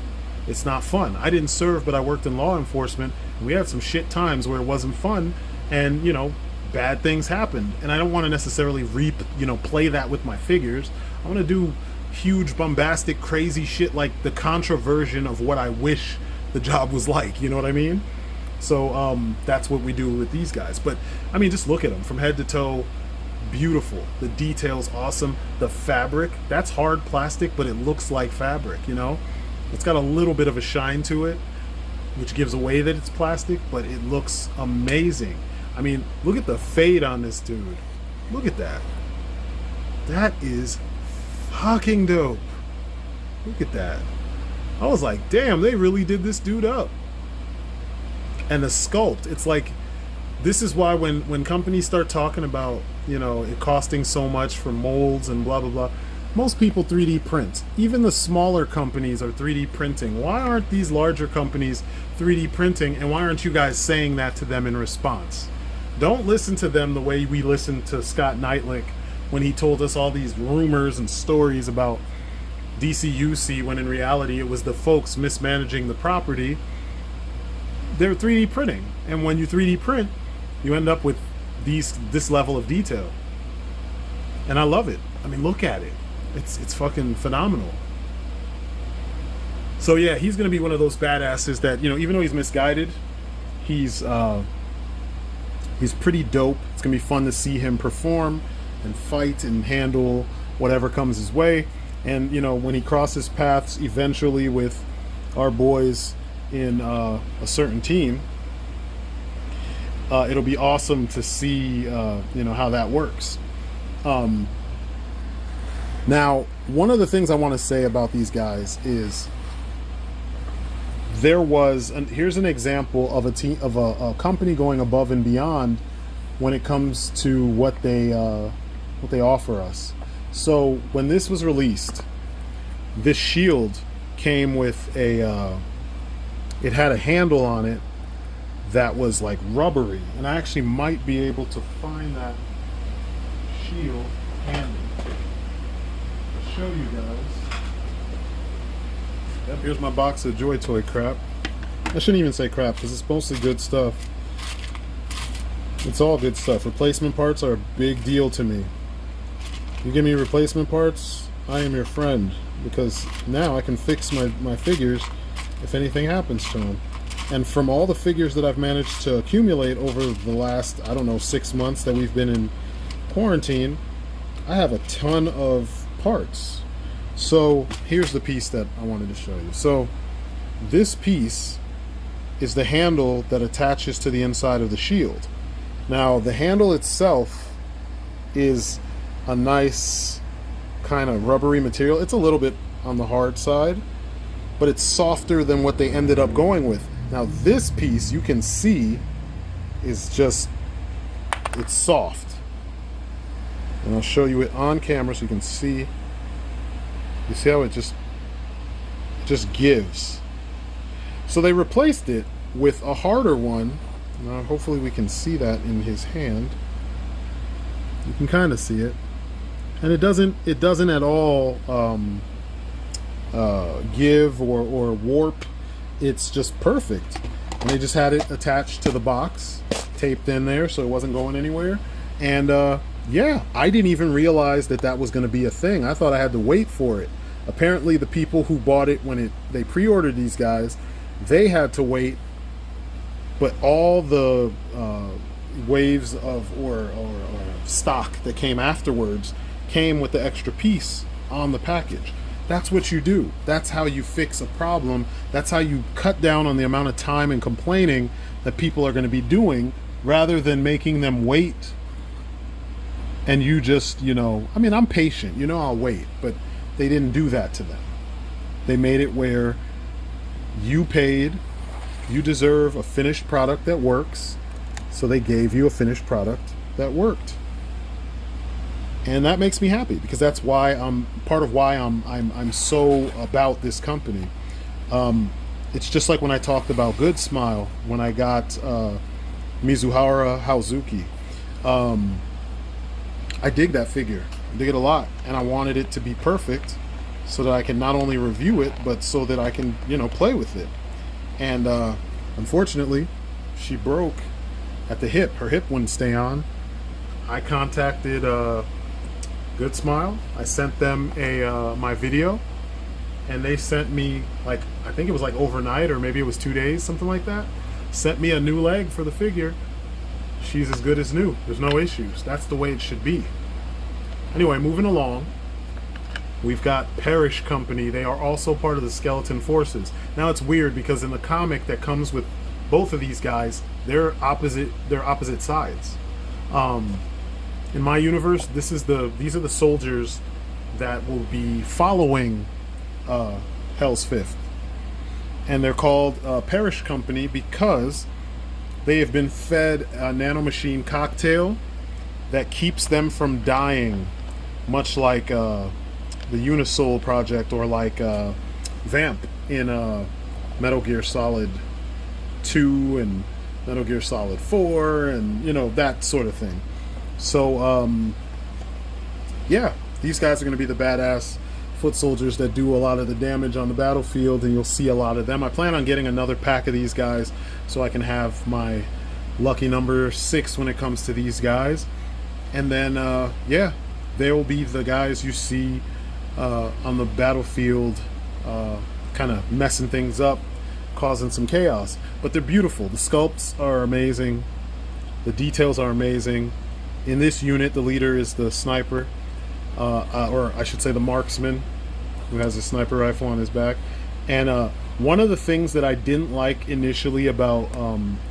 It's not fun. I didn't serve, but I worked in law enforcement. And we had some shit times where it wasn't fun, and you know, bad things happened. And I don't want to necessarily play that with my figures. I want to do huge, bombastic, crazy shit like the Contra version of what I wish the job was like. You know what I mean? So that's what we do with these guys. But I mean, just look at them from head to toe. Beautiful. The details awesome. The fabric, that's hard plastic, but it looks like fabric. You know, it's got a little bit of a shine to it, which gives away that it's plastic, but it looks amazing. I mean, look at the fade on this dude. Look at that. That is fucking dope. Look at that. I was like, damn, they really did this dude up. And the sculpt, it's like, this is why when companies start talking about, you know, it costing so much for molds and blah, blah, blah, most people 3D print. Even the smaller companies are 3D printing. Why aren't these larger companies 3D printing, and why aren't you guys saying that to them in response? Don't listen to them the way we listened to Scott Knightlick when he told us all these rumors and stories about DCUC, when in reality it was the folks mismanaging the property. They're 3D printing, and when you 3D print, you end up with this level of detail, and I love it. I mean, look at it. It's fucking phenomenal. So yeah, he's gonna be one of those badasses that, you know, even though he's misguided, he's pretty dope. It's gonna be fun to see him perform and fight and handle whatever comes his way. And you know, when he crosses paths eventually with our boys in a certain team, it'll be awesome to see you know, how that works. Now, one of the things I want to say about these guys is there was, and here's an example of a company going above and beyond when it comes to what they offer us. So when this was released, this shield came with it had a handle on it that was like rubbery, and I actually might be able to find that shield handle. I'll show you guys. Yep, here's my box of Joytoy crap. I shouldn't even say crap because it's mostly good stuff. It's all good stuff. Replacement parts are a big deal to me. You give me replacement parts, I am your friend, because now I can fix my figures if anything happens to them. And from all the figures that I've managed to accumulate over the last, I don't know, 6 months that we've been in quarantine, I have a ton of parts. So here's the piece that I wanted to show you. So this piece is the handle that attaches to the inside of the shield. Now the handle itself is a nice kind of rubbery material. It's a little bit on the hard side, but it's softer than what they ended up going with. Now this piece, you can see, is just, it's soft. And I'll show you it on camera so you can see. You see how it just gives. So they replaced it with a harder one. Now hopefully we can see that in his hand. You can kind of see it. And it doesn't at all give or warp. It's just perfect. And they just had it attached to the box, taped in there so it wasn't going anywhere. And yeah, I didn't even realize that was going to be a thing. I thought I had to wait for it. Apparently the people who bought it when they pre-ordered these guys, they had to wait, but all the waves of or stock that came afterwards came with the extra piece on the package. That's what you do. That's how you fix a problem. That's how you cut down on the amount of time and complaining that people are going to be doing, rather than making them wait. And you just, you know, I mean, I'm patient, you know, I'll wait, but they didn't do that to them. They made it where you paid, you deserve a finished product that works, so they gave you a finished product that worked. And that makes me happy, because that's why I'm part of why I'm so about this company. It's just like when I talked about Good Smile, when I got Mizuhara Haozuki. I dig that figure. I dig it a lot, and I wanted it to be perfect so that I can not only review it, but so that I can, you know, play with it. And unfortunately, she broke at the hip. Her hip wouldn't stay on. I contacted Good Smile. I sent them my video, and they sent me, like, I think it was like overnight, or maybe it was 2 days, something like that. Sent me a new leg for the figure. She's as good as new. There's no issues. That's the way it should be. Anyway, moving along, we've got Parrish Company. They are also part of the Skeleton Forces. Now it's weird because in the comic that comes with both of these guys, they're opposite sides. In my universe, these are the soldiers that will be following Hell's Fifth, and they're called Parrish Company because they have been fed a nanomachine cocktail that keeps them from dying, much like the Unisoul project, or like Vamp in Metal Gear Solid 2 and Metal Gear Solid 4, and you know, that sort of thing. So yeah, these guys are going to be the badass foot soldiers that do a lot of the damage on the battlefield, and you'll see a lot of them. I plan on getting another pack of these guys so I can have my lucky number 6 when it comes to these guys. And then yeah, they will be the guys you see on the battlefield, kind of messing things up, causing some chaos. But they're beautiful. The sculpts are amazing. The details are amazing. In this unit, the leader is the sniper, or I should say the marksman, who has a sniper rifle on his back. And one of the things that I didn't like initially about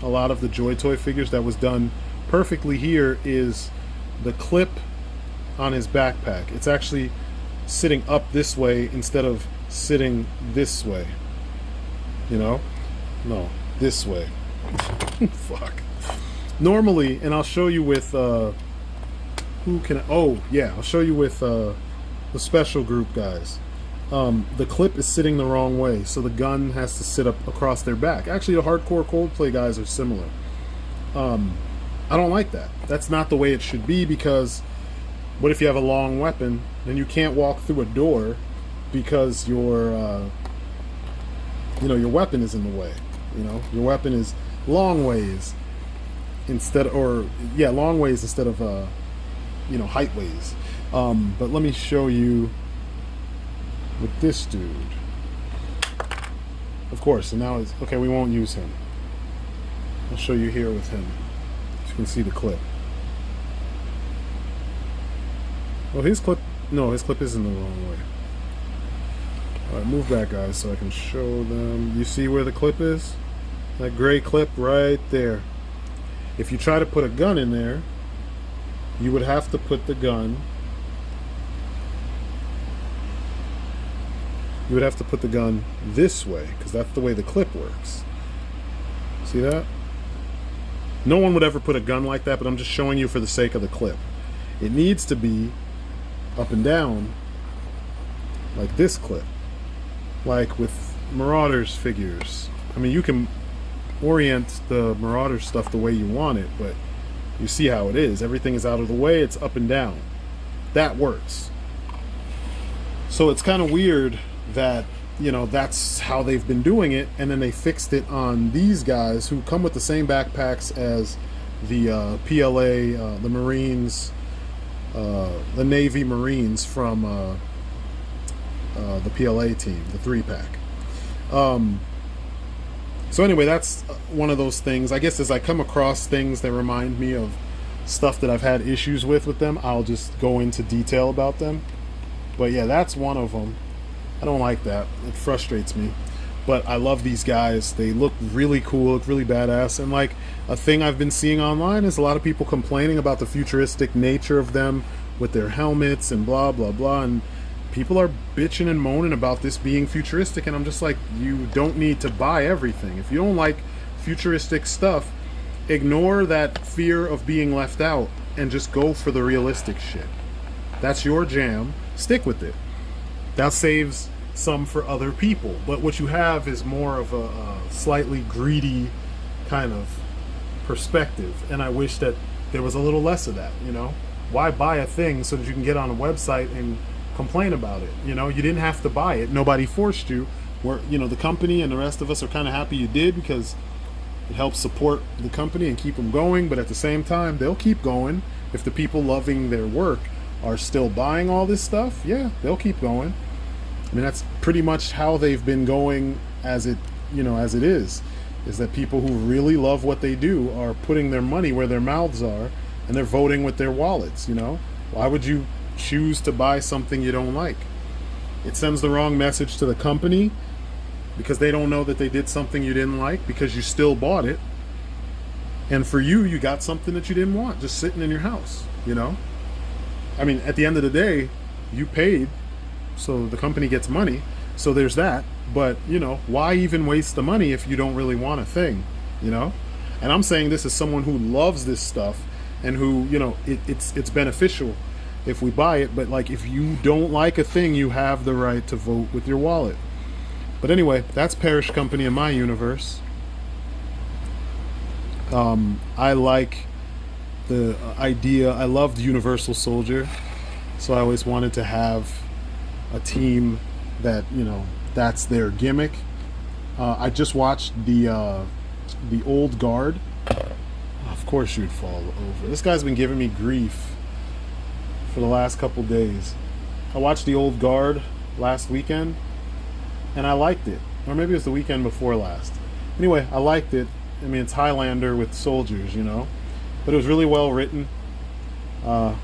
a lot of the Joytoy figures that was done perfectly here is the clip on his backpack. It's actually sitting up this way instead of sitting this way. You know? No, this way. Fuck. Normally, and I'll show you with I'll show you with the special group guys. The clip is sitting the wrong way, so the gun has to sit up across their back. Actually, the hardcore Coldplay guys are similar. I don't like that. That's not the way it should be, because what if you have a long weapon, then you can't walk through a door because your your weapon is in the way. You know, your weapon is long ways instead, long ways instead of height ways. But let me show you with this dude. Of course, and now it's okay. We won't use him. I'll show you here with him. So you can see the clip. Well, his clip is in the wrong way. Alright, move back, guys, so I can show them. You see where the clip is? That gray clip right there. If you try to put a gun in there, you would have to put the gun. You would have to put the gun this way, because that's the way the clip works. See that? No one would ever put a gun like that, but I'm just showing you for the sake of the clip. It needs to be up and down, like this clip. Like with Marauders figures. I mean, you can orient the Marauders stuff the way you want it, but you see how it is. Everything is out of the way, it's up and down. That works. So it's kind of weird that, that's how they've been doing it, and then they fixed it on these guys who come with the same backpacks as the PLA, the Marines, the Navy Marines from the PLA team, the 3-pack. So anyway, that's one of those things. I guess as I come across things that remind me of stuff that I've had issues with them, I'll just go into detail about them. But yeah, that's one of them. I don't like that. It frustrates me. But I love these guys. They look really cool, look really badass. And like a thing I've been seeing online is a lot of people complaining about the futuristic nature of them with their helmets and blah, blah, blah. And people are bitching and moaning about this being futuristic. And I'm just like, you don't need to buy everything. If you don't like futuristic stuff, ignore that fear of being left out and just go for the realistic shit. That's your jam. Stick with it. That saves some for other people. But what you have is more of a slightly greedy kind of perspective. And I wish that there was a little less of that, you know? Why buy a thing so that you can get on a website and complain about it? You know, you didn't have to buy it. Nobody forced you. Where, you know, the company and the rest of us are kind of happy you did because it helps support the company and keep them going. But at the same time, they'll keep going. If the people loving their work are still buying all this stuff, yeah, they'll keep going. I mean, that's pretty much how they've been going as it, you know, as it is that people who really love what they do are putting their money where their mouths are and they're voting with their wallets, you know? Why would you choose to buy something you don't like? It sends the wrong message to the company because they don't know that they did something you didn't like because you still bought it. And for you, you got something that you didn't want just sitting in your house, you know? I mean, at the end of the day, you paid, so the company gets money, so there's that. But, you know, why even waste the money if you don't really want a thing, you know? And I'm saying this as someone who loves this stuff and who, you know, it's beneficial if we buy it. But, like, if you don't like a thing, you have the right to vote with your wallet. But anyway, that's Parish Company in my universe. I like the idea. I loved Universal Soldier, so I always wanted to have a team that, you know, that's their gimmick. I just watched the Old Guard. Of course you'd fall over. This guy's been giving me grief for the last couple days. I watched the Old Guard last weekend and I liked it, or maybe it was the weekend before last. Anyway, I liked it. I mean, it's Highlander with soldiers, you know, but it was really well written, well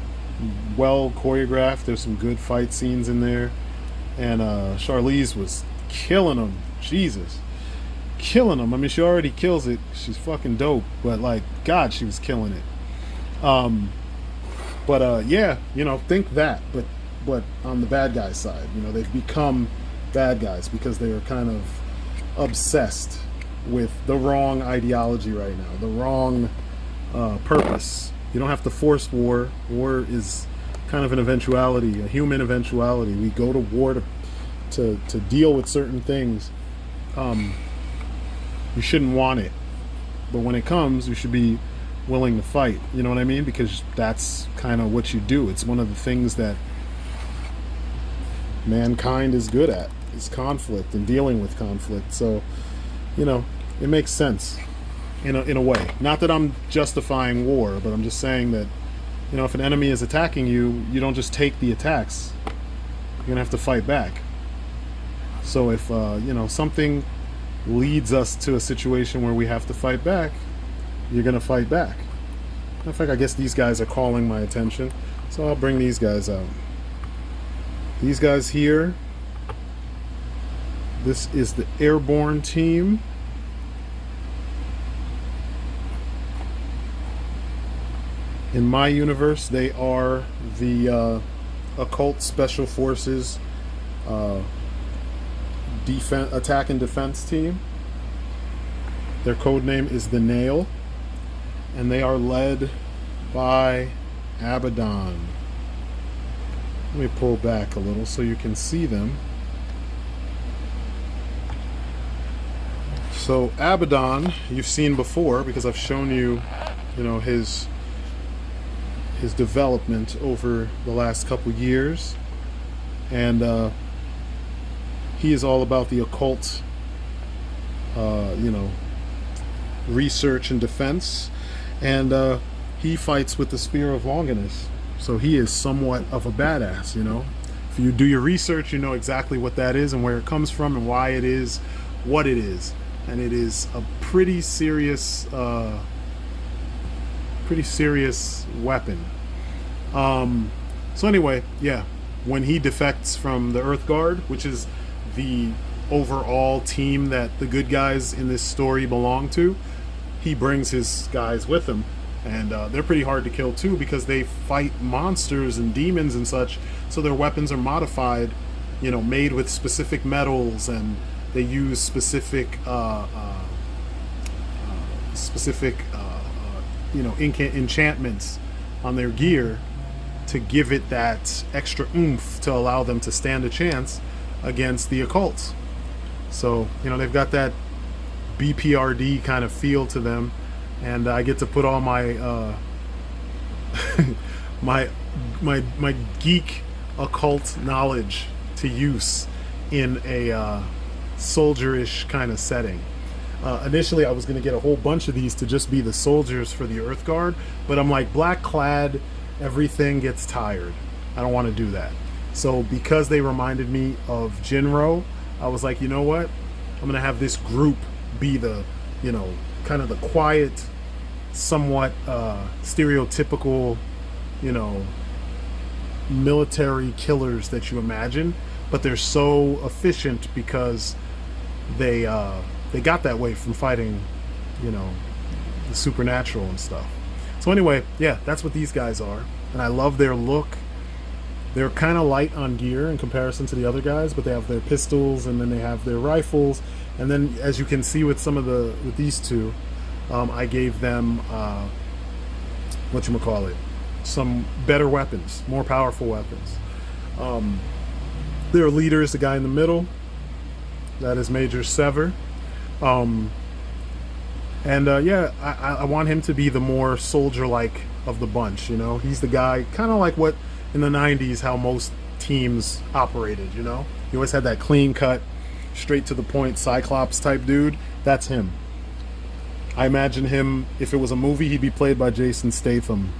choreographed. There's some good fight scenes in there, and Charlize was killing them. Jesus, killing them. I mean, she already kills it. She's fucking dope, but like, God, she was killing it. Yeah, you know, think that, but on the bad guy side, you know, they've become bad guys because they are kind of obsessed with the wrong ideology right now, the wrong purpose. You don't have to force war. War is kind of an eventuality, a human eventuality. We go to war to deal with certain things. You shouldn't want it, but when it comes, you should be willing to fight. You know what I mean? Because that's kind of what you do. It's one of the things that mankind is good at, is conflict and dealing with conflict. So, you know, it makes sense in a way. Not that I'm justifying war, but I'm just saying that, you know, if an enemy is attacking you, you don't just take the attacks. You're gonna have to fight back. So if you know, something leads us to a situation where we have to fight back, you're gonna fight back. In fact, I guess these guys are calling my attention, so I'll bring these guys out. These guys here, this is the Airborne team. In my universe, they are the Occult Special Forces attack and defense team. Their code name is the Nail, and they are led by Abaddon. Let me pull back a little so you can see them. So Abaddon, you've seen before because I've shown you, you know, his development over the last couple years, and he is all about the occult, you know, research and defense, and he fights with the Spear of Longinus, so he is somewhat of a badass, you know. If you do your research, you know exactly what that is and where it comes from and why it is what it is. And it is a pretty serious weapon. So anyway, yeah, when he defects from the Earth Guard, which is the overall team that the good guys in this story belong to, he brings his guys with him. And they're pretty hard to kill too, because they fight monsters and demons and such, so their weapons are modified, you know, made with specific metals, and they use specific you know, enchantments on their gear to give it that extra oomph to allow them to stand a chance against the occult. So, you know, they've got that BPRD kind of feel to them, and I get to put all my my geek occult knowledge to use in a soldierish kind of setting. Initially I was going to get a whole bunch of these to just be the soldiers for the Earth Guard, but I'm like, black clad, everything gets tired. I don't want to do that. So because they reminded me of Jinro, I was like, you know what? I'm going to have this group be the, you know, kind of the quiet, somewhat stereotypical, you know, military killers that you imagine, but they're so efficient because they got that way from fighting, you know, the supernatural and stuff. So anyway, yeah, that's what these guys are, and I love their look. They're kind of light on gear in comparison to the other guys, but they have their pistols, and then they have their rifles, and then as you can see with some of the, with these two, I gave them whatchamacallit, some better weapons, more powerful weapons. Their leader is the guy in the middle. That is Major Sever. Yeah, I want him to be the more soldier-like of the bunch, you know? He's the guy, kind of like what, in the 90s, how most teams operated, you know? He always had that clean-cut, straight-to-the-point Cyclops-type dude. That's him. I imagine him, if it was a movie, he'd be played by Jason Statham.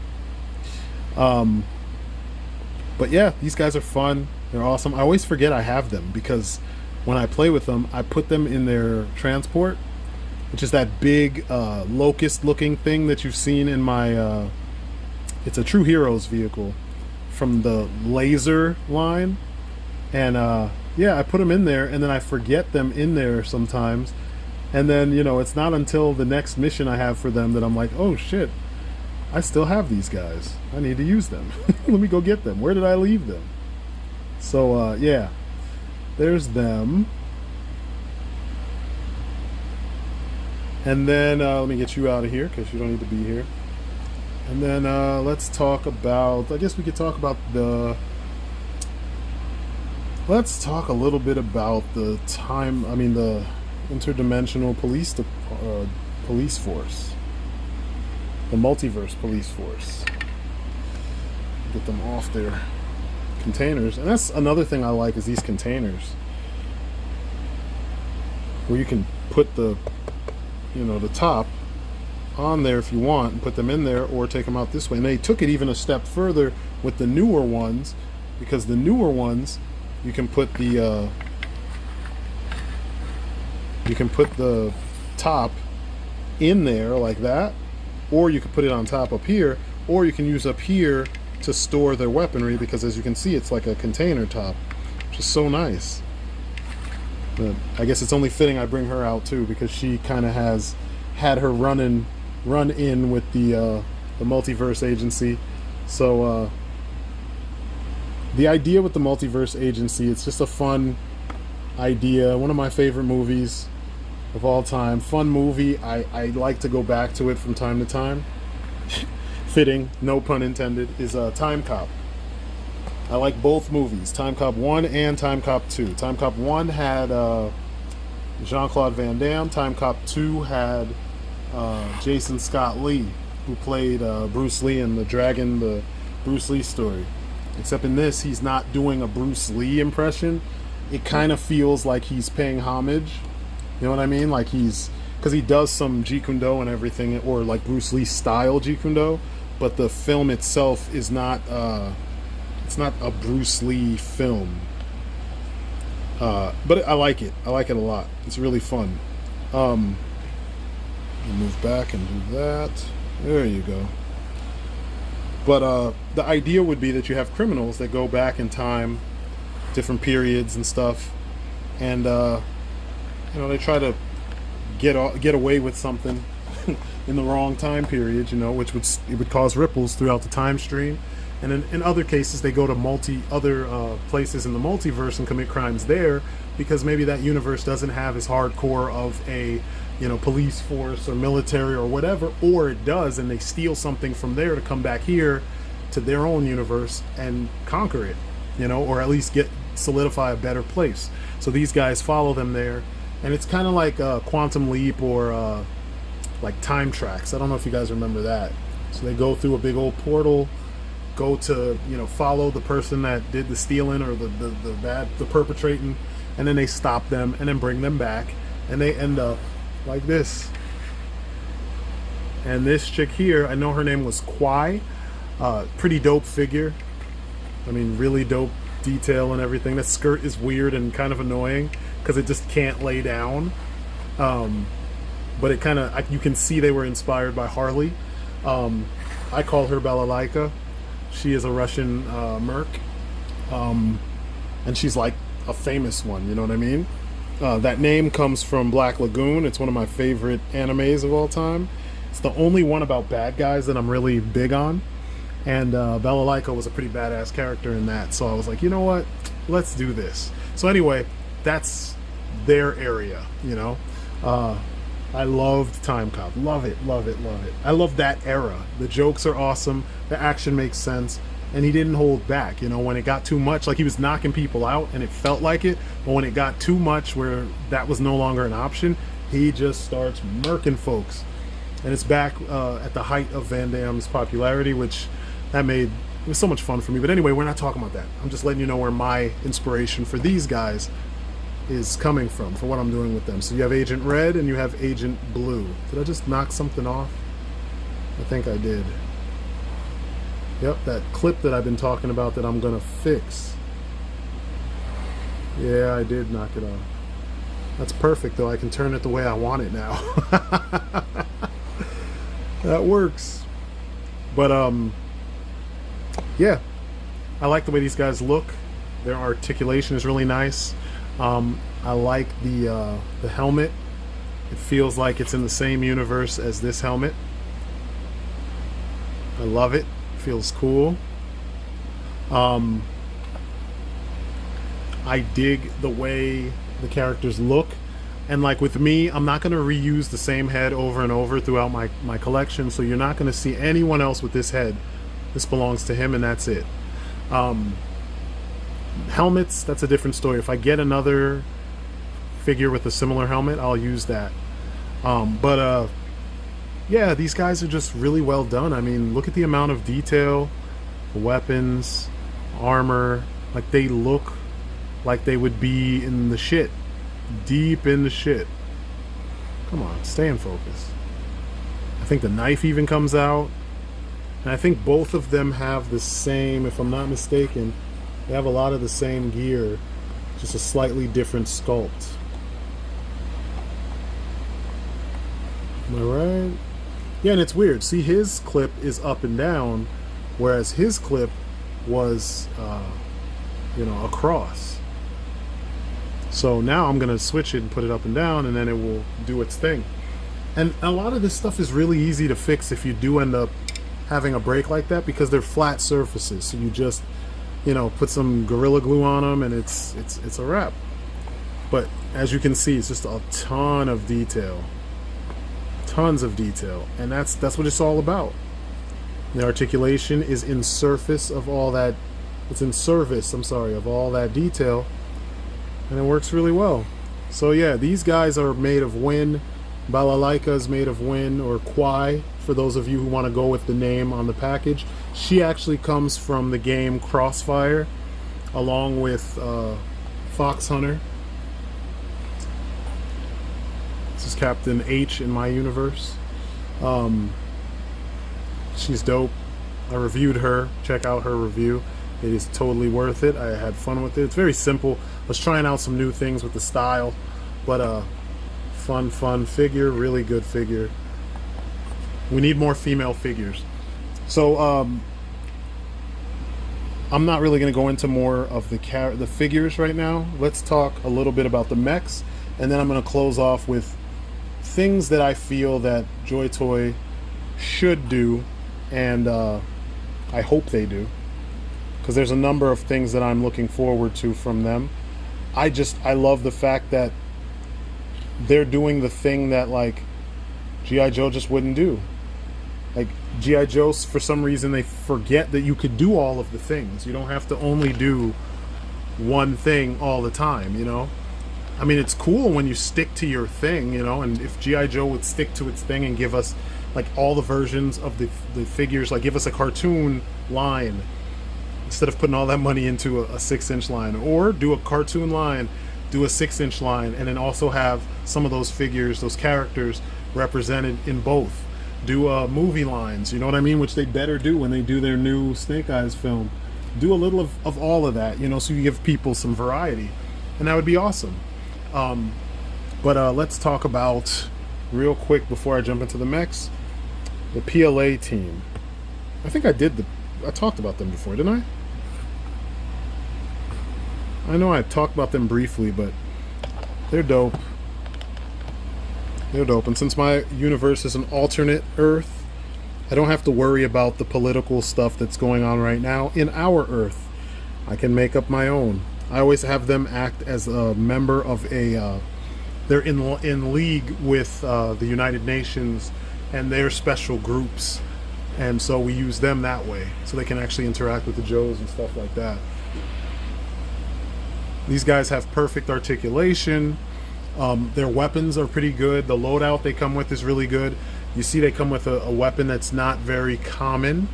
But yeah, these guys are fun. They're awesome. I always forget I have them, because when I play with them, I put them in their transport, which is that big locust-looking thing that you've seen in my... it's a True Heroes vehicle from the Laser line. And yeah, I put them in there, and then I forget them in there sometimes. And then, you know, it's not until the next mission I have for them that I'm like, oh shit, I still have these guys. I need to use them. Let me go get them. Where did I leave them? So, yeah. There's them. And then, let me get you out of here, because you don't need to be here. And then, let's talk about, I guess we could talk about the... Let's talk a little bit about the the interdimensional police force. The multiverse police force. Get them off their containers. And that's another thing I like, is these containers, where you can put the, you know, the top on there if you want, and put them in there, or take them out this way. And they took it even a step further with the newer ones, because the newer ones, you can put the top in there like that, or you could put it on top up here, or you can use up here to store their weaponry, because as you can see, it's like a container top, which is so nice. But I guess it's only fitting I bring her out too, because she kind of has had her run in with the multiverse agency. So the idea with the multiverse agency, it's just a fun idea. One of my favorite movies of all time. Fun movie. I like to go back to it from time to time. Fitting, no pun intended, is Time Cop. I like both movies, Time Cop 1 and Time Cop 2. Time Cop 1 had Jean-Claude Van Damme. Time Cop 2 had Jason Scott Lee, who played Bruce Lee in the Bruce Lee story. Except in this, he's not doing a Bruce Lee impression. It kind of feels like he's paying homage. You know what I mean? Like because he does some Jeet Kune Do and everything, or like Bruce Lee style Jeet Kune Do, but the film itself is not It's not a Bruce Lee film. But I like it. I like it a lot. It's really fun. Move back and do that. There you go. But the idea would be that you have criminals that go back in time, different periods and stuff, and you know, they try to get away with something in the wrong time period, you know, which would cause ripples throughout the time stream. And in other cases, they go to other places in the multiverse and commit crimes there, because maybe that universe doesn't have as hardcore of a, you know, police force or military or whatever, or it does, and they steal something from there to come back here to their own universe and conquer it, you know, or at least solidify a better place. So these guys follow them there, and it's kind of like Quantum Leap or like Time Tracks. I don't know if you guys remember that. So they go through a big old portal, go to, you know, follow the person that did the stealing or the perpetrating, and then they stop them and then bring them back, and they end up like this. And this chick here, I know her name was Kwai. Pretty dope figure. I mean, really dope detail and everything. That skirt is weird and kind of annoying because it just can't lay down. But it kind of, you can see they were inspired by Harley. I call her Balalaika. She is a Russian merc, and she's like a famous one, you know what I mean? That name comes from Black Lagoon. It's one of my favorite animes of all time. It's the only one about bad guys that I'm really big on, and Balalaika was a pretty badass character in that, so I was like, you know what, let's do this. So anyway, that's their area, you know. I loved Time Cop. Love it, love it, love it. I love that era. The jokes are awesome. The action makes sense. And he didn't hold back. You know, when it got too much, like he was knocking people out and it felt like it. But when it got too much where that was no longer an option, he just starts murking folks. And it's back at the height of Van Damme's popularity, which it was so much fun for me. But anyway, we're not talking about that. I'm just letting you know where my inspiration for these guys is coming from, for what I'm doing with them. So you have Agent Red and you have Agent Blue. Did I just knock something off? I think I did. Yep, that clip that I've been talking about that I'm gonna fix. Yeah, I did knock it off. That's perfect though. I can turn it the way I want it now. That works. But yeah, I like the way these guys look. Their articulation is really nice. I like the helmet. It feels like it's in the same universe as this helmet. I love it. Feels cool. I dig the way the characters look, and like with me, I'm not going to reuse the same head over and over throughout my collection, so you're not going to see anyone else with this head. This belongs to him and that's it. Helmets, that's a different story. If I get another figure with a similar helmet, I'll use that. Yeah, these guys are just really well done. I mean, look at the amount of detail, weapons, armor. Like, they look like they would be in the shit, deep in the shit. Come on, stay in focus. I think the knife even comes out, and I think both of them have the same, if I'm not mistaken, they have a lot of the same gear, just a slightly different sculpt. Am I right? Yeah, and it's weird. See, his clip is up and down, whereas his clip was, you know, across. So now I'm going to switch it and put it up and down, and then it will do its thing. And a lot of this stuff is really easy to fix if you do end up having a break like that, because they're flat surfaces. So you just, you know, put some Gorilla Glue on them, and it's a wrap. But as you can see, it's just a ton of detail. Tons of detail, and that's what it's all about. The articulation is in surface of all that. It's in service, I'm sorry, of all that detail, and it works really well. So yeah, these guys are made of Win. Balalaika is made of Win, or Kwai, for those of you who want to go with the name on the package. She actually comes from the game Crossfire, along with Fox Hunter. This is Captain H in my universe. She's dope. I reviewed her. Check out her review. It is totally worth it. I had fun with it. It's very simple. I was trying out some new things with the style, but fun figure, really good figure. We need more female figures. So I'm not really going to go into more of the figures right now. Let's talk a little bit about the mechs, and then I'm going to close off with things that I feel that Joytoy should do, and I hope they do, because there's a number of things that I'm looking forward to from them. I love the fact that they're doing the thing that like G.I. Joe just wouldn't do. Like G.I. Joe, for some reason, they forget that you could do all of the things. You don't have to only do one thing all the time, you know? I mean, it's cool when you stick to your thing, you know, and if G.I. Joe would stick to its thing and give us like all the versions of the figures, like give us a cartoon line instead of putting all that money into a 6-inch line, or do a cartoon line, do a 6-inch line, and then also have some of those figures, those characters represented in both. Do movie lines, you know what I mean, which they better do when they do their new Snake Eyes film. Do a little of all of that, you know, so you give people some variety, and that would be awesome. But let's talk about, real quick before I jump into the mechs, the PLA team. I think I talked about them before, didn't I know I talked about them briefly, but they're dope. They're dope, and since my universe is an alternate Earth, I don't have to worry about the political stuff that's going on right now in our Earth. I can make up my own. I always have them act as a member of a they're in league with the United Nations and their special groups, and so we use them that way so they can actually interact with the Joes and stuff like that. These guys have perfect articulation. Their weapons are pretty good. The loadout they come with is really good. You see they come with a weapon that's not very common,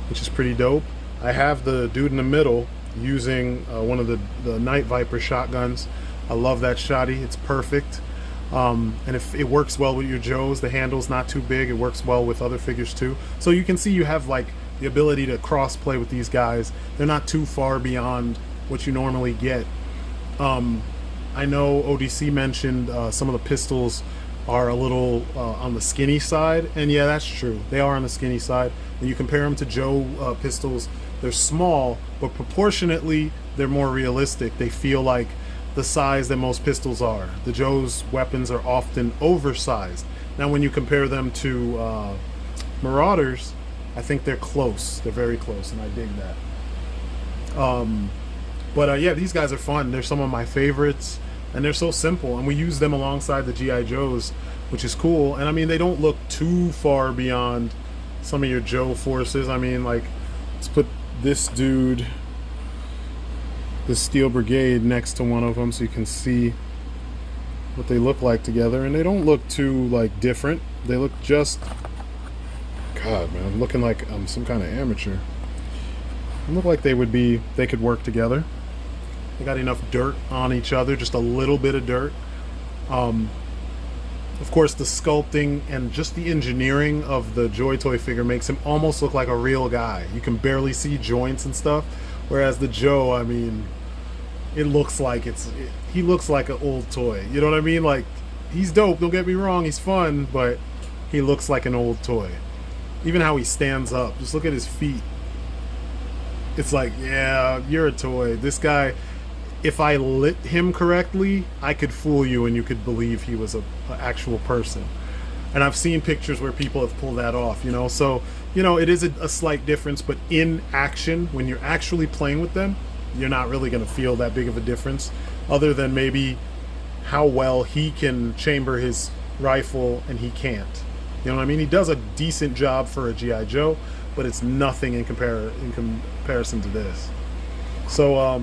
which is pretty dope. I have the dude in the middle using one of the Night Viper shotguns. I love that shotty. It's perfect. And if it works well with your Joes, the handle's not too big. It works well with other figures too. So you can see you have like the ability to cross play with these guys. They're not too far beyond what you normally get. I know ODC mentioned some of the pistols are a little on the skinny side, and yeah, that's true. They are on the skinny side. When you compare them to Joe pistols, they're small, but proportionately they're more realistic. They feel like the size that most pistols are. The Joe's weapons are often oversized. Now when you compare them to Marauders, I think they're close. They're very close, and I dig that. But yeah, these guys are fun. They're some of my favorites, and they're so simple, and we use them alongside the G.I. Joes, which is cool. And I mean, they don't look too far beyond some of your Joe forces. I mean, like, let's put this dude, the Steel Brigade, next to one of them so you can see what they look like together, and they don't look too like different. They look just, God man, I'm looking like I'm some kind of amateur. They look like they could work together. They got enough dirt on each other, just a little bit of dirt. Of course, the sculpting and just the engineering of the Joytoy figure makes him almost look like a real guy. You can barely see joints and stuff, whereas the Joe, I mean, it looks like he looks like an old toy. You know what I mean? Like, he's dope, don't get me wrong, he's fun, but he looks like an old toy. Even how he stands up, just look at his feet. It's like, yeah, you're a toy. This guy, if I lit him correctly, I could fool you and you could believe he was an actual person. And I've seen pictures where people have pulled that off, you know. So, you know, it is a slight difference, but in action, when you're actually playing with them, you're not really going to feel that big of a difference, other than maybe how well he can chamber his rifle and he can't. You know what I mean? He does a decent job for a G.I. Joe, but it's nothing in comparison to this. So,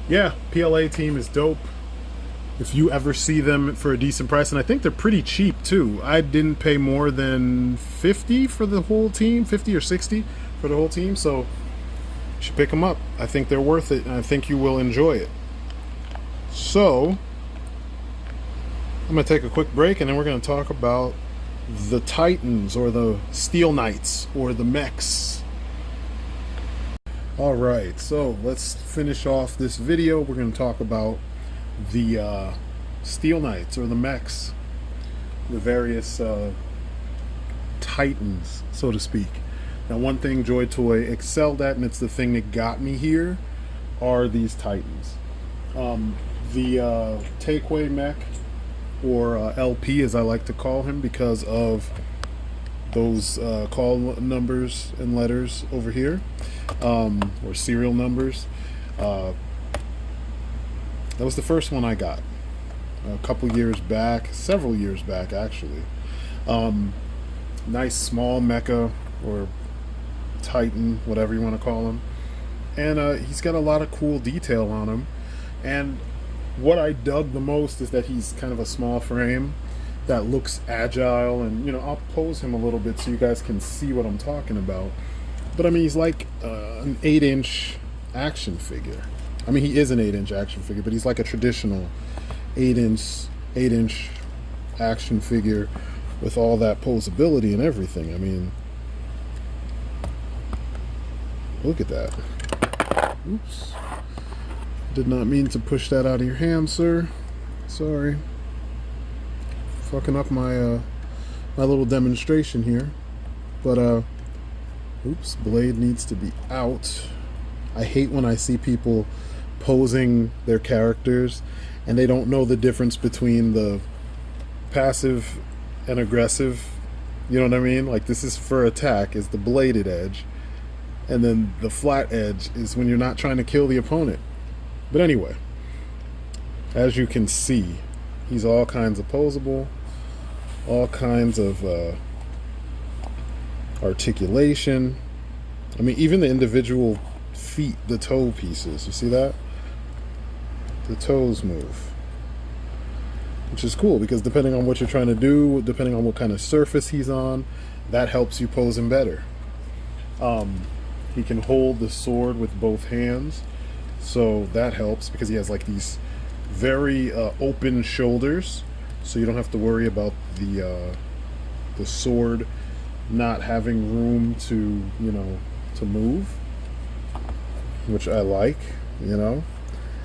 yeah, PLA team is dope. If you ever see them for a decent price, and I think they're pretty cheap too. I didn't pay more than 50 for the whole team, 50 or 60 for the whole team, so you should pick them up. I think they're worth it, and I think you will enjoy it. So, I'm going to take a quick break, and then we're going to talk about the Titans, or the Steel Knights, or the mechs. All right, so let's finish off this video. We're going to talk about the Steel Knights, or the mechs, the various titans, so to speak. Now, one thing Joytoy excelled at, and it's the thing that got me here, are these titans. The takeaway mech, or LP as I like to call him, because of those call numbers and letters over here, or serial numbers. That was the first one I got a couple years back, several years back actually. Nice small mecha, or titan, whatever you want to call him, and he's got a lot of cool detail on him. And what I dug the most is that he's kind of a small frame that looks agile, and I'll pose him a little bit so you guys can see what I'm talking about. But I mean, he's like an 8-inch action figure. I mean, he is an 8-inch action figure, but he's like a traditional 8-inch action figure with all that posability and everything. I mean, look at that. Oops. Did not mean to push that out of your hand, sir. Sorry. Fucking up my my little demonstration here. But oops, blade needs to be out. I hate when I see people posing their characters and they don't know the difference between the passive and aggressive. You know what I mean? Like, this is for attack, is the bladed edge, and then the flat edge is when you're not trying to kill the opponent. But anyway, as you can see, he's all kinds of posable, all kinds of articulation. I mean, even the individual feet, the toe pieces, you see that? The toes move, which is cool, because depending on what you're trying to do, depending on what kind of surface he's on, that helps you pose him better. He can hold the sword with both hands, so that helps, because he has like these very open shoulders, so you don't have to worry about the sword not having room to to move, which I like,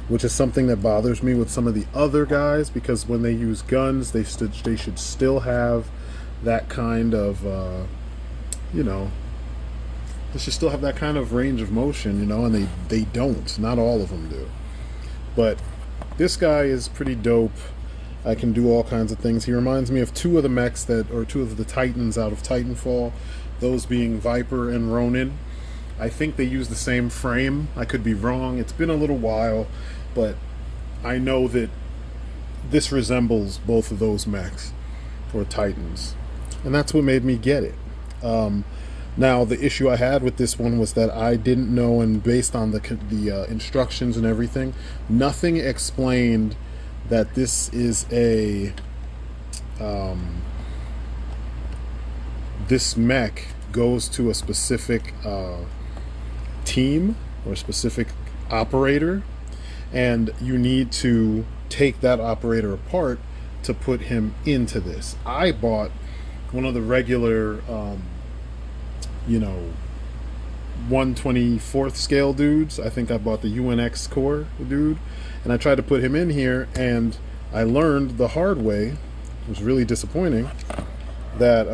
which is something that bothers me with some of the other guys, because when they use guns, they should still have that kind of they should still have that kind of range of motion, and they don't. Not all of them do. But this guy is pretty dope. I can do all kinds of things. He reminds me of two of the mechs two of the titans out of Titanfall, those being Viper and Ronin. I think they use the same frame. I could be wrong. It's been a little while, but I know that this resembles both of those mechs, or titans, and that's what made me get it. Now, the issue I had with this one was that I didn't know, and based on the instructions and everything, nothing explained that this is this mech goes to a specific team or a specific operator, and you need to take that operator apart to put him into this. I bought one of the regular 1/24th scale dudes. I think I bought the UNX core dude, and I tried to put him in here, and I learned the hard way, it was really disappointing, that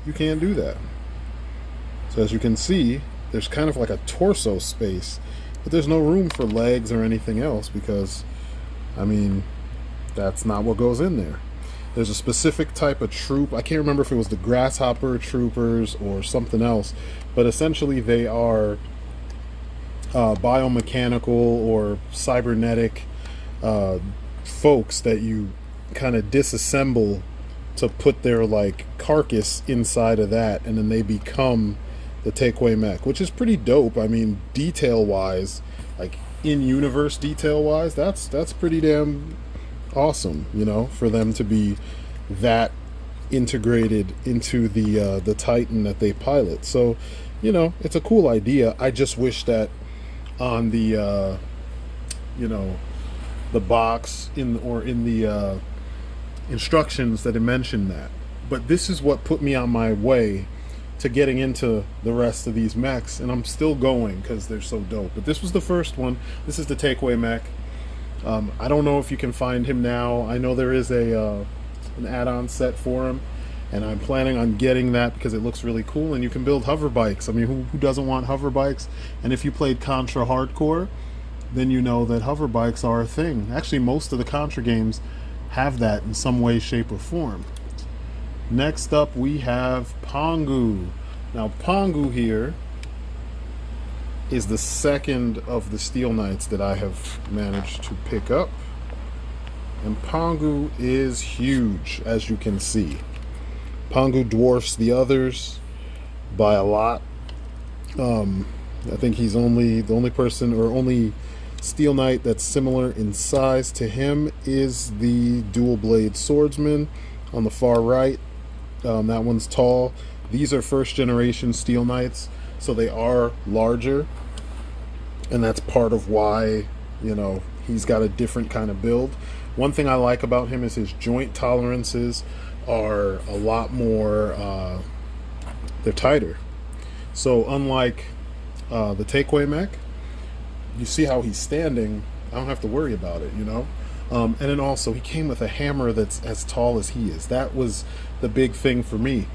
you can't do that. So as you can see, there's kind of like a torso space, but there's no room for legs or anything else, because I mean, that's not what goes in there. There's a specific type of troop. I can't remember if it was the grasshopper troopers or something else, but essentially they are biomechanical or cybernetic folks that you kind of disassemble to put their like carcass inside of that, and then they become the takeaway mech, which is pretty dope. I mean, detail wise, like in-universe detail wise, that's pretty damn awesome, for them to be that integrated into the Titan that they pilot. So, it's a cool idea. I just wish that on the the box in the instructions that it mentioned that. But this is what put me on my way to getting into the rest of these mechs, and I'm still going because they're so dope. But this was the first one. This is the takeaway mech. I don't know if you can find him now. I know there is an add-on set for him, and I'm planning on getting that because it looks really cool, and you can build hover bikes. I mean, who doesn't want hover bikes? And if you played Contra Hardcore, then you know that hover bikes are a thing. Actually, most of the Contra games have that in some way, shape, or form. Next up, we have Pongu. Now, Pongu here is the second of the Steel Knights that I have managed to pick up. And Pongu is huge, as you can see. Pongu dwarfs the others by a lot. I think he's the only person, or only Steel Knight that's similar in size to him is the dual blade swordsman on the far right. That one's tall. These are first generation Steel Knights, so they are larger, and that's part of why, you know, he's got a different kind of build. One thing I like about him is his joint tolerances are a lot more, they're tighter. So unlike the takeaway mech, you see how he's standing, I don't have to worry about it, you know. And then also, he came with a hammer that's as tall as he is. That was the big thing for me.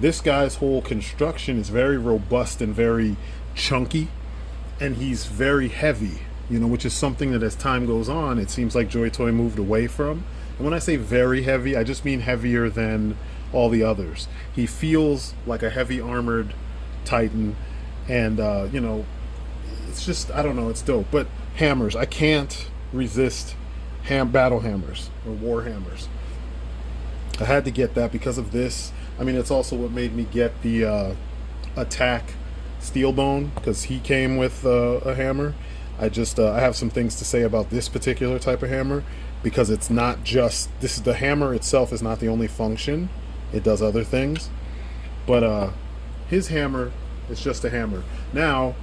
This guy's whole construction is very robust and very chunky, and he's very heavy, you know, which is something that as time goes on, it seems like Joytoy moved away from. And when I say very heavy, I just mean heavier than all the others. He feels like a heavy armored Titan, and you know, it's just, I don't know, it's dope. But hammers, I can't resist battle hammers or war hammers. I had to get that because of this. I mean, it's also what made me get the attack steel bone, because he came with a hammer. I have some things to say about this particular type of hammer, because it's not just, the hammer itself is not the only function. It does other things, but his hammer is just a hammer. Now,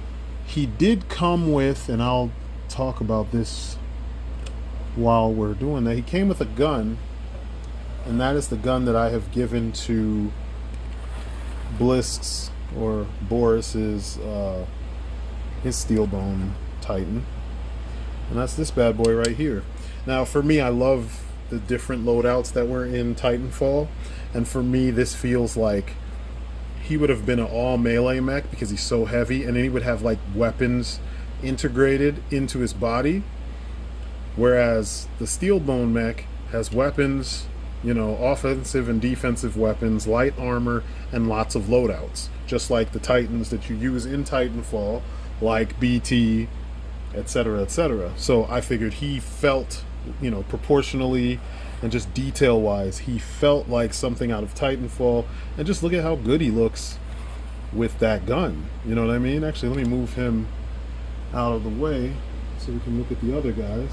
he did come with, and I'll talk about this while we're doing that, he came with a gun, and that is the gun that I have given to Blisk's, or Boris's, his steel bone Titan, and that's this bad boy right here. Now, for me, I love the different loadouts that were in Titanfall, and for me, this feels like he would have been an all melee mech because he's so heavy, and then he would have like weapons integrated into his body, whereas the steel bone mech has weapons, you know, offensive and defensive weapons, light armor, and lots of loadouts, just like the Titans that you use in Titanfall, like BT, etc., etc. So I figured he felt, you know, proportionally and just detail wise, he felt like something out of Titanfall. And just look at how good he looks with that gun, you know what I mean? Actually, let me move him out of the way so we can look at the other guys.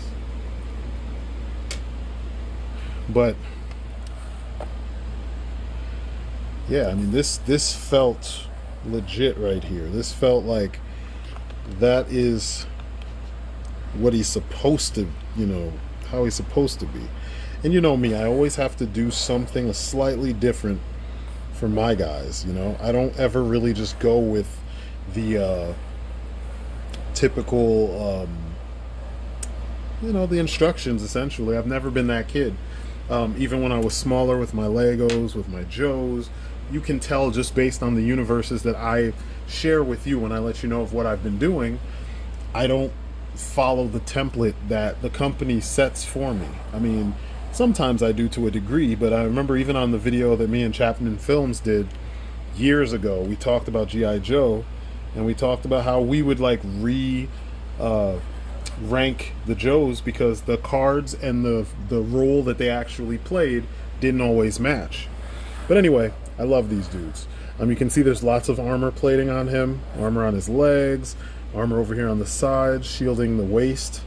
But yeah, I mean, this felt legit right here. This felt like that is what he's supposed to, you know, how he's supposed to be. And you know me, I always have to do something slightly different for my guys, you know. I don't ever really just go with the typical, you know, the instructions, essentially. I've never been that kid. Even when I was smaller with my Legos, with my Joes, you can tell just based on the universes that I share with you when I let you know of what I've been doing, I don't follow the template that the company sets for me. I mean, sometimes I do to a degree, but I remember even on the video that me and Chapman Films did years ago, we talked about G.I. Joe, and we talked about how we would like rank the Joes because the cards and the role that they actually played didn't always match. But anyway, I love these dudes. You can see there's lots of armor plating on him, armor on his legs, armor over here on the sides, shielding the waist.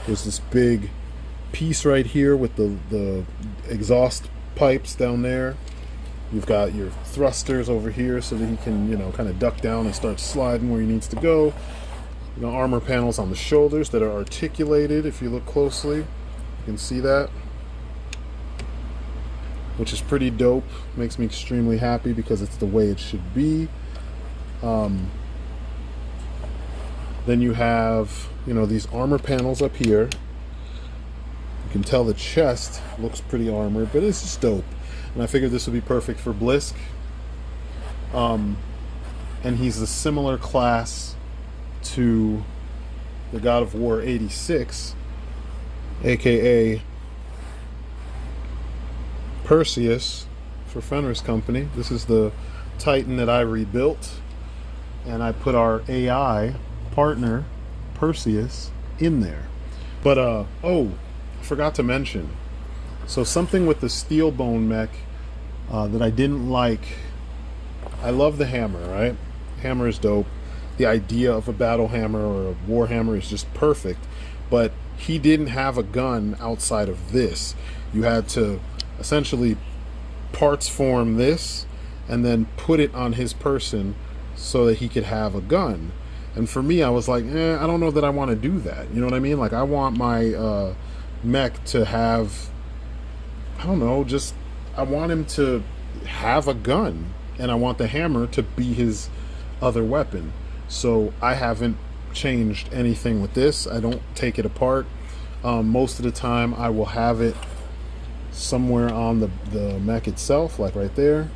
There's this big piece right here with the exhaust pipes down there. You've got your thrusters over here so that he can, you know, kind of duck down and start sliding where he needs to go. You know, armor panels on the shoulders that are articulated. If you look closely, you can see that, which is pretty dope. Makes me extremely happy because it's the way it should be. Then you have, you know, these armor panels up here. You can tell the chest looks pretty armored, but it's just dope. And I figured this would be perfect for Blisk. And he's a similar class to the God of War 86, aka Perseus for Fenris Company. This is the Titan that I rebuilt, and I put our AI partner Perseus in there. But oh, I forgot to mention, so something with the steel bone mech that I didn't like. I love the hammer, right? Hammer is dope. The idea of a battle hammer or a war hammer is just perfect, but he didn't have a gun outside of this. You had to essentially parts form this and then put it on his person so that he could have a gun. And for me, I was like, I don't know that I want to do that. You know what I mean? Like, I want my mech to have, I don't know, just, I want him to have a gun, and I want the hammer to be his other weapon. So I haven't changed anything with this. I don't take it apart. Most of the time I will have it somewhere on the mech itself, like right there.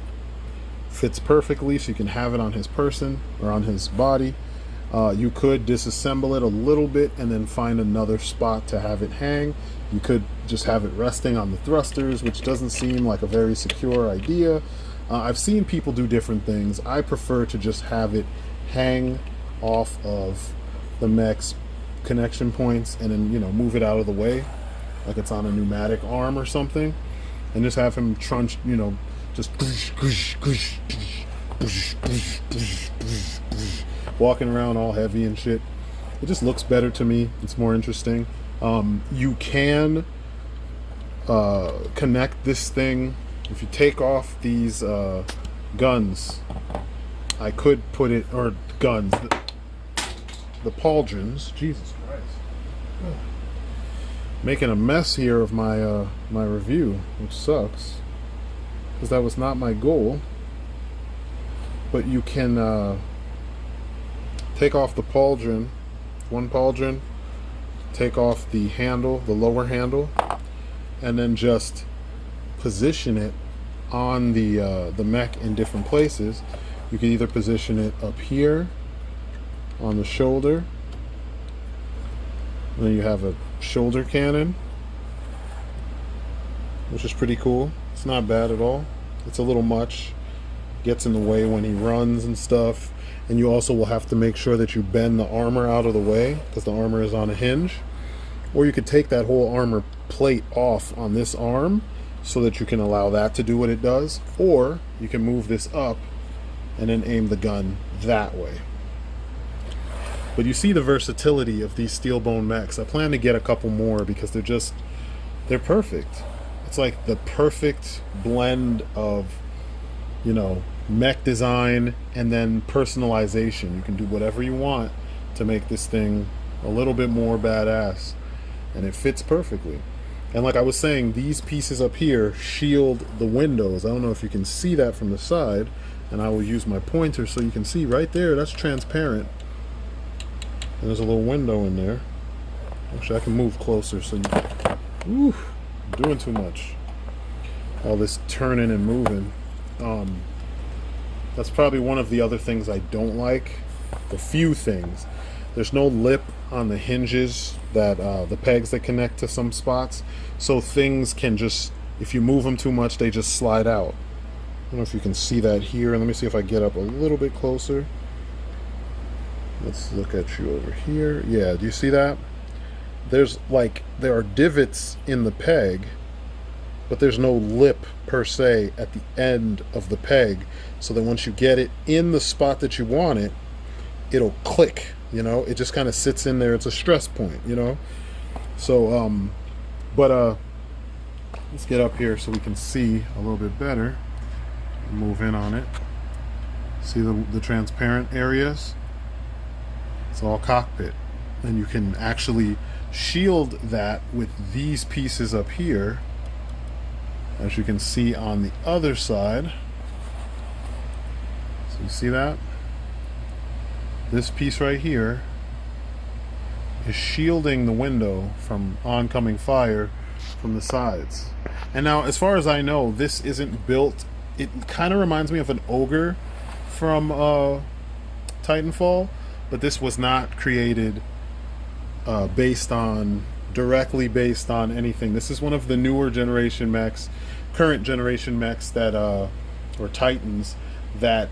Fits perfectly, so you can have it on his person or on his body. You could disassemble it a little bit and then find another spot to have it hang. You could just have it resting on the thrusters, which doesn't seem like a very secure idea. I've seen people do different things. I prefer to just have it hang off of the mech's connection points and then, you know, move it out of the way like it's on a pneumatic arm or something, and just have him trunch, you know, just walking around all heavy and shit. It just looks better to me. It's more interesting. You can connect this thing if you take off these guns. I could put it, or guns, the pauldrons. Jesus Christ. Making a mess here of my my review, which sucks, because that was not my goal. But you can take off the pauldron, one pauldron, take off the handle, the lower handle, and then just position it on the mech in different places. You can either position it up here on the shoulder, and then you have a shoulder cannon, which is pretty cool. It's not bad at all. It's a little much, gets in the way when he runs and stuff. And you also will have to make sure that you bend the armor out of the way, because the armor is on a hinge. Or you could take that whole armor plate off on this arm so that you can allow that to do what it does. Or you can move this up and then aim the gun that way. But you see the versatility of these steel bone mechs. I plan to get a couple more because they're perfect. It's like the perfect blend of, you know, mech design and then personalization. You can do whatever you want to make this thing a little bit more badass, and it fits perfectly. And like I was saying, these pieces up here shield the windows. I don't know if you can see that from the side, and I will use my pointer so you can see right there. That's transparent, and there's a little window in there. Actually, I can move closer so you, I'm doing too much, all this turning and moving. That's probably one of the other things I don't like. The few things. There's no lip on the hinges, that the pegs that connect to some spots. So things can just, if you move them too much, they just slide out. I don't know if you can see that here. Let me see if I get up a little bit closer. Let's look at you over here. Yeah, do you see that? There's like, there are divots in the peg, but there's no lip per se at the end of the peg, so that once you get it in the spot that you want it, it'll click, you know? It just kind of sits in there. It's a stress point, you know? So, let's get up here so we can see a little bit better. Move in on it. See the transparent areas? It's all cockpit. And you can actually shield that with these pieces up here, as you can see on the other side. So you see that? this piece right here is shielding the window from oncoming fire from the sides. And now, as far as I know, this isn't built. It kind of reminds me of an ogre from Titanfall, but this was not created directly based on anything. This is one of the newer generation mechs, current generation mechs that or Titans, that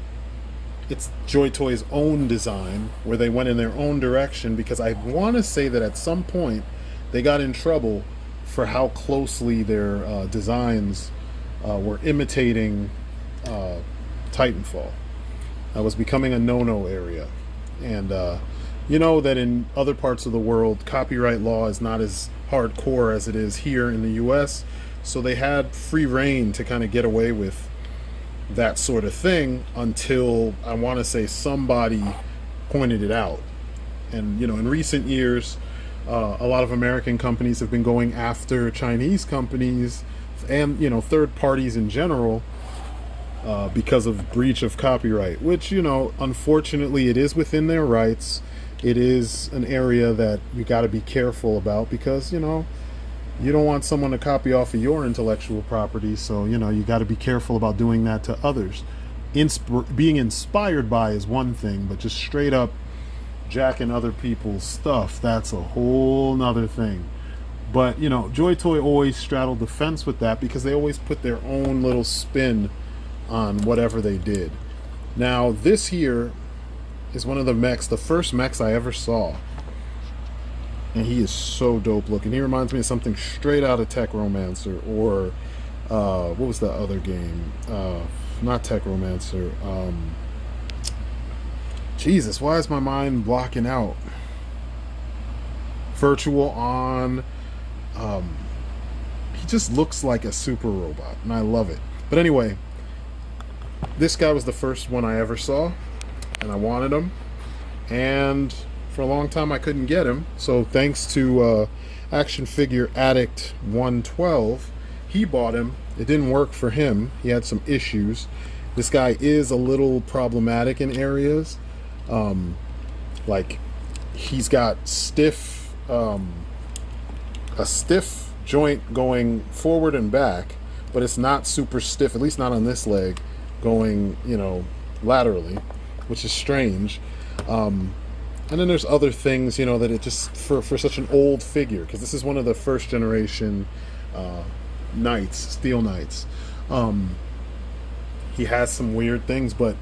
it's Joytoy's own design, where they went in their own direction, because I want to say that at some point they got in trouble for how closely their designs were imitating Titanfall. That was becoming a no-no area. And you know that in other parts of the world, copyright law is not as hardcore as it is here in the US, so they had free reign to kind of get away with that sort of thing until, I want to say, somebody pointed it out. And you know, in recent years, a lot of American companies have been going after Chinese companies and, you know, third parties in general, because of breach of copyright, which, you know, unfortunately it is within their rights. It is an area that you got to be careful about, because, you know, you don't want someone to copy off of your intellectual property, so, you know, you got to be careful about doing that to others. Being inspired by is one thing, but just straight up jacking other people's stuff, that's a whole nother thing. But, you know, Joytoy always straddled the fence with that, because they always put their own little spin on whatever they did. Now, this here is one of the mechs, the first mechs I ever saw. And he is so dope looking. He reminds me of something straight out of Tech Romancer, or what was that other game? Not Tech Romancer. Jesus, why is my mind blocking out? Virtual On. He just looks like a super robot, and I love it. But anyway, this guy was the first one I ever saw, and I wanted him. And for a long time I couldn't get him, so thanks to Action Figure Addict 112, he bought him. It didn't work for him. He had some issues. This guy is a little problematic in areas. Like, he's got a stiff joint going forward and back, but it's not super stiff, at least not on this leg, going, you know, laterally, which is strange. And then there's other things, you know, that it just, for such an old figure, because this is one of the first generation Knights, Steel Knights. He has some weird things, but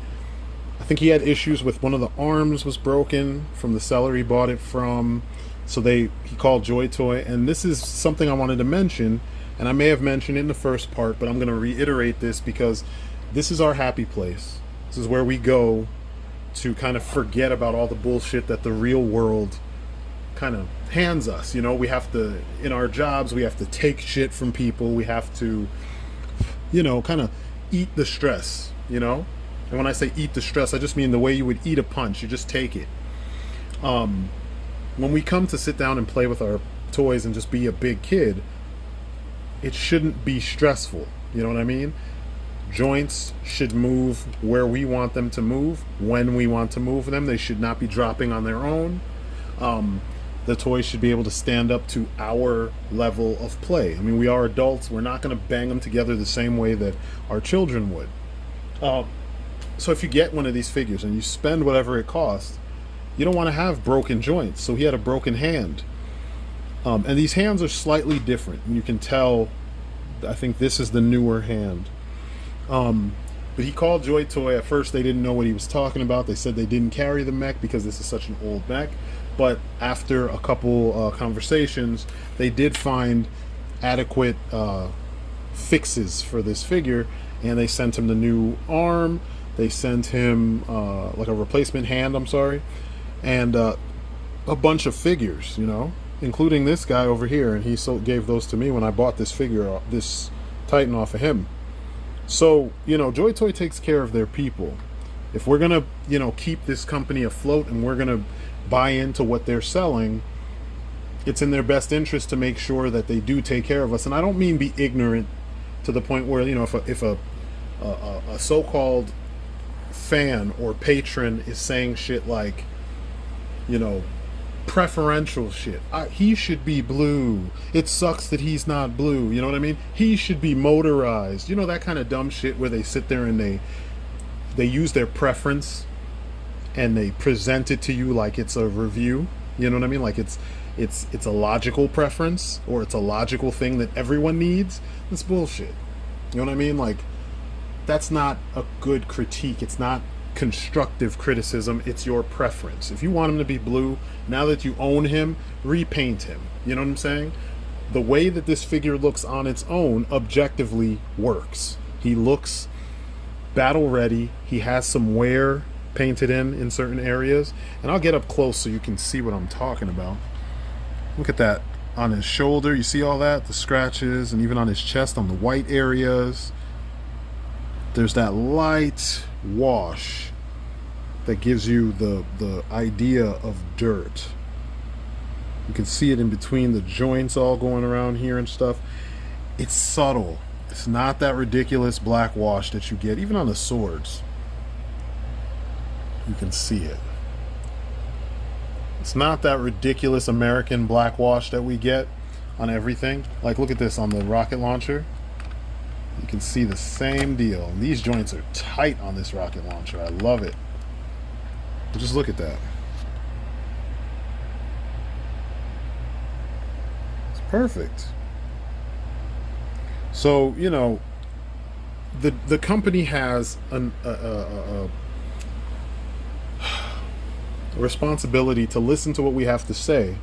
I think he had issues with one of the arms was broken from the seller he bought it from. So he called Joytoy, and this is something I wanted to mention, and I may have mentioned it in the first part, but I'm going to reiterate this, because this is our happy place. This is where we go to kind of forget about all the bullshit that the real world kind of hands us. You know, we have to, in our jobs, we have to take shit from people. We have to, you know, kind of eat the stress, you know? And when I say eat the stress, I just mean the way you would eat a punch. You just take it. When we come to sit down and play with our toys and just be a big kid, it shouldn't be stressful. You know what I mean? Joints should move where we want them to move, when we want to move them. They should not be dropping on their own. The toys should be able to stand up to our level of play. I mean, we are adults. We're not going to bang them together the same way that our children would. So if you get one of these figures and you spend whatever it costs, you don't want to have broken joints. So he had a broken hand. And these hands are slightly different. You can tell, I think this is the newer hand. But he called Joytoy. At first they didn't know what he was talking about. They said they didn't carry the mech because this is such an old mech. But after a couple conversations, they did find adequate fixes for this figure, and they sent him the new arm. They sent him like a replacement hand, I'm sorry, and a bunch of figures, you know, including this guy over here. And he gave those to me when I bought this figure, this Titan, off of him. So, you know, Joytoy takes care of their people. If we're gonna, you know, keep this company afloat and we're gonna buy into what they're selling, it's in their best interest to make sure that they do take care of us. And I don't mean be ignorant to the point where, you know, if a so-called fan or patron is saying shit like, you know, preferential shit. He should be blue. It sucks that he's not blue. You know what I mean? He should be motorized. You know, that kind of dumb shit where they sit there and they use their preference and they present it to you like it's a review. You know what I mean? Like it's a logical preference, or it's a logical thing that everyone needs. That's bullshit. You know what I mean? Like, that's not a good critique. It's not constructive criticism. It's your preference. If you want him to be blue, now that you own him, repaint him. You know what I'm saying? The way that this figure looks on its own objectively works. He looks battle ready. He has some wear painted in certain areas, and I'll get up close so you can see what I'm talking about. Look at that on his shoulder. You see all that, the scratches, and even on his chest on the white areas. There's that light wash that gives you the idea of dirt. You can see it in between the joints all going around here and stuff. It's subtle. It's not that ridiculous black wash that you get even on the swords. You can see it. It's not that ridiculous American black wash that we get on everything. Like, look at this on the rocket launcher. You can see the same deal. And these joints are tight on this rocket launcher. I love it. Just look at that. It's perfect. So, you know, the company has a responsibility to listen to what we have to say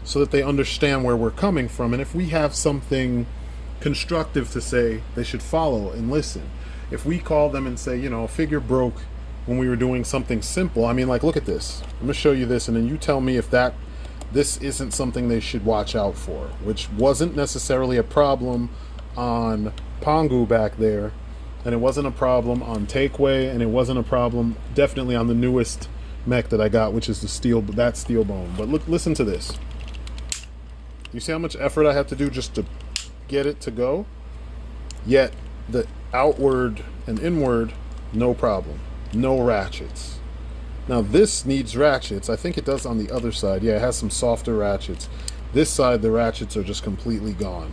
so that they understand where we're coming from. And if we have something constructive to say, they should follow and listen. If we call them and say, you know, a figure broke when we were doing something simple, I mean, like, look at this. I'm gonna show you this, and then you tell me if this isn't something they should watch out for, which wasn't necessarily a problem on Pongu back there, and it wasn't a problem on Takeway, and it wasn't a problem definitely on the newest mech that I got, which is the steel bone. But look, listen to this. You see how much effort I had to do just to get it to go? Yet the outward and inward, no problem. No ratchets. Now this needs ratchets. I think it does on the other side. Yeah, it has some softer ratchets. This side, the ratchets are just completely gone.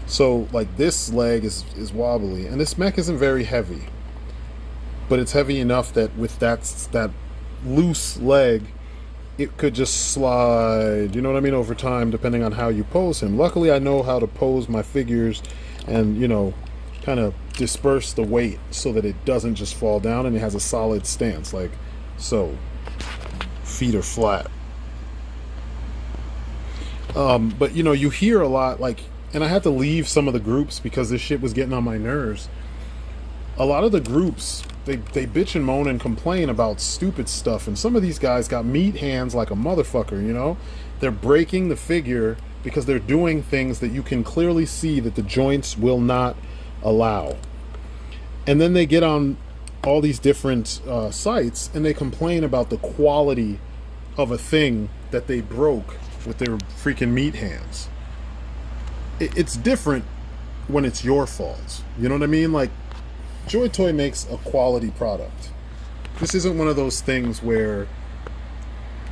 So, like, this leg is wobbly, and this mech isn't very heavy, but it's heavy enough that with that loose leg, it could just slide, you know what I mean, over time, depending on how you pose him. Luckily, I know how to pose my figures and, you know, kind of disperse the weight so that it doesn't just fall down and it has a solid stance, like so. Feet are flat. But, you know, you hear a lot, like, and I had to leave some of the groups because this shit was getting on my nerves. A lot of the groups, they bitch and moan and complain about stupid stuff, and some of these guys got meat hands like a motherfucker, you know? They're breaking the figure because they're doing things that you can clearly see that the joints will not allow. And then they get on all these different sites and they complain about the quality of a thing that they broke with their freaking meat hands. It's different when it's your fault. You know what I mean? Like, Joytoy makes a quality product. This isn't one of those things where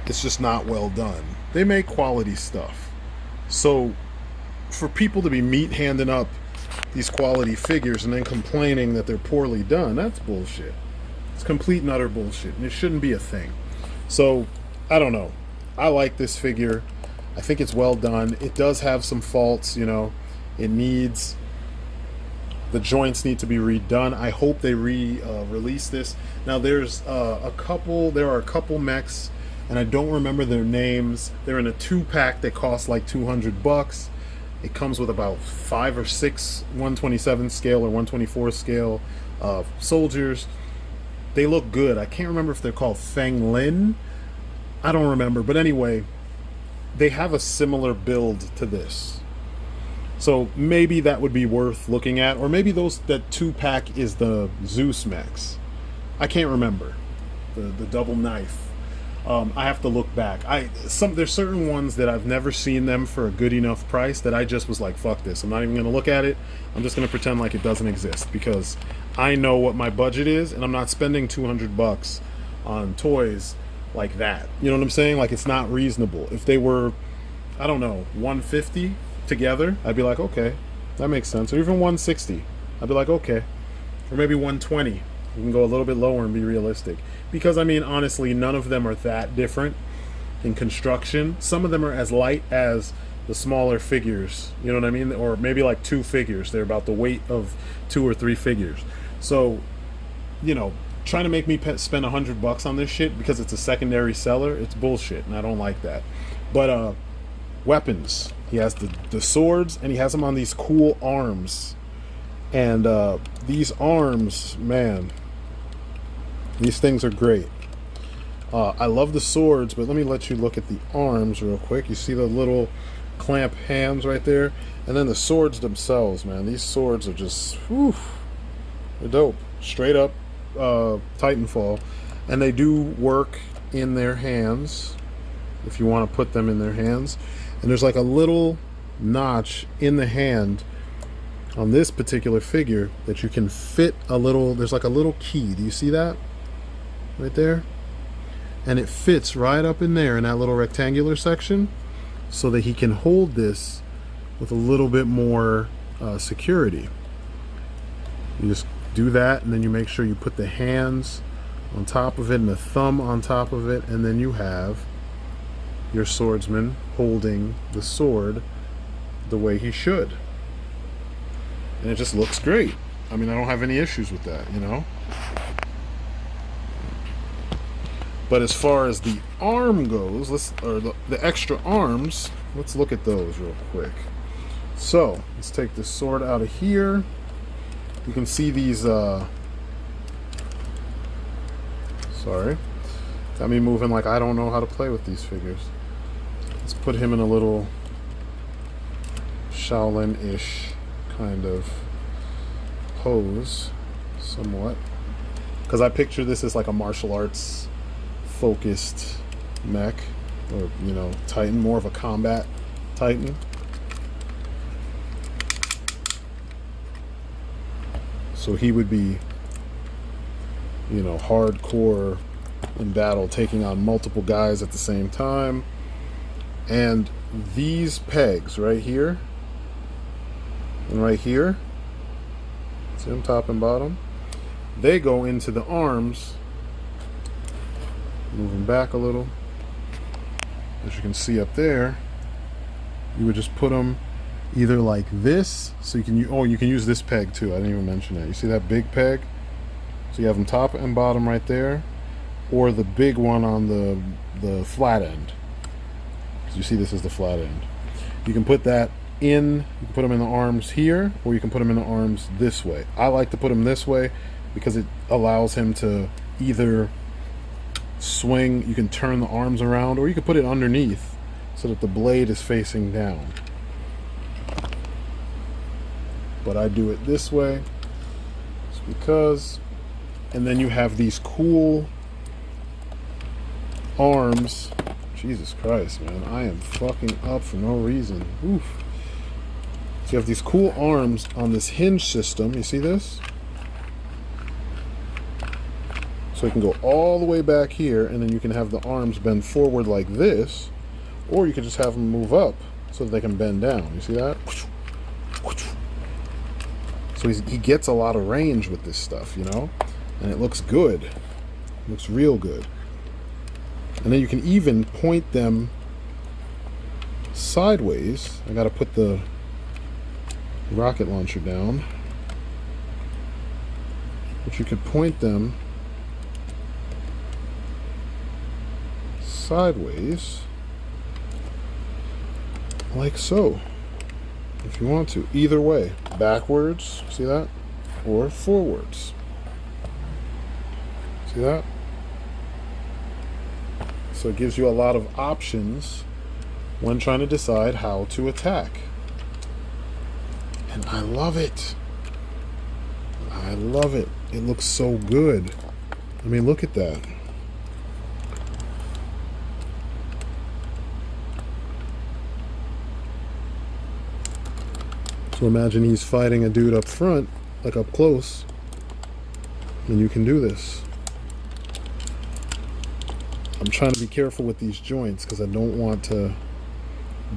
it's just not well done. They make quality stuff. So for people to be meat handing up these quality figures and then complaining that they're poorly done, that's bullshit. It's complete and utter bullshit, and it shouldn't be a thing. So I don't know. I like this figure. I think it's well done. It does have some faults, you know. It needs, the joints need to be redone. I hope they release this. Now there's there are a couple mechs, and I don't remember their names. They're in a 2-pack that costs like $200. It comes with about 5 or 6 127 scale or 124 scale soldiers. They look good. I can't remember if they're called Feng Lin. I don't remember, but anyway, they have a similar build to this. So maybe that would be worth looking at, or maybe that 2-pack is the Zeus mechs. I can't remember. The double knife. I have to look back. There's certain ones that I've never seen them for a good enough price that I just was like, fuck this. I'm not even gonna look at it. I'm just gonna pretend like it doesn't exist because I know what my budget is, and I'm not spending $200 on toys like that. You know what I'm saying? Like, it's not reasonable. If they were, I don't know, 150 together, I'd be like, okay, that makes sense. Or even 160, I'd be like, okay. Or maybe 120. We can go a little bit lower and be realistic. Because, I mean, honestly, none of them are that different in construction. Some of them are as light as the smaller figures, you know what I mean? Or maybe like 2 figures. They're about the weight of 2 or 3 figures. So, you know, trying to make me spend $100 on this shit because it's a secondary seller, it's bullshit, and I don't like that. But weapons, he has the swords, and he has them on these cool arms. And these arms, man, these things are great. I love the swords, but let me let you look at the arms real quick. You see the little clamp hands right there? And then the swords themselves, man. These swords are just, whew, they're dope. Straight up Titanfall. And they do work in their hands, if you want to put them in their hands. And there's like a little notch in the hand on this particular figure that you can fit a little, there's like a little key. Do you see that? Right there? And it fits right up in there in that little rectangular section so that he can hold this with a little bit more security. You just do that, and then you make sure you put the hands on top of it and the thumb on top of it, and then you have your swordsman holding the sword the way he should. And it just looks great. I mean, I don't have any issues with that, you know? But as far as the arm goes, the extra arms, let's look at those real quick. So, let's take this sword out of here. You can see these, sorry. Got me moving like I don't know how to play with these figures. Let's put him in a little Shaolin-ish kind of pose, somewhat. Because I picture this as like a martial arts focused mech, or, you know, Titan, more of a combat Titan. So he would be, you know, hardcore in battle, taking on multiple guys at the same time. And these pegs right here and right here, see them top and bottom, they go into the arms. Moving back a little, as you can see up there, you would just put them either like this, so you can you can use this peg too. I didn't even mention that. You see that big peg? So you have them top and bottom right there, or the big one on the flat end. So you see this is the flat end. You can put that in. You can put them in the arms here, or you can put them in the arms this way. I like to put them this way because it allows him to either swing, you can turn the arms around, or you can put it underneath so that the blade is facing down. But I do it this way just because. And then you have these cool arms. Jesus Christ, man, I am fucking up for no reason. Oof. So you have these cool arms on this hinge system. You see this? So you can go all the way back here, and then you can have the arms bend forward like this, or you can just have them move up so that they can bend down. You see that? So he gets a lot of range with this stuff, you know? And it looks good. It looks real good. And then you can even point them sideways. I gotta put the rocket launcher down. But you could point them sideways like so, if you want to. Either way, backwards, see that, or forwards, see that? So it gives you a lot of options when trying to decide how to attack, and I love it. I love it. It looks so good. I mean, look at that. So imagine he's fighting a dude up front, like up close, and you can do this. I'm trying to be careful with these joints because I don't want to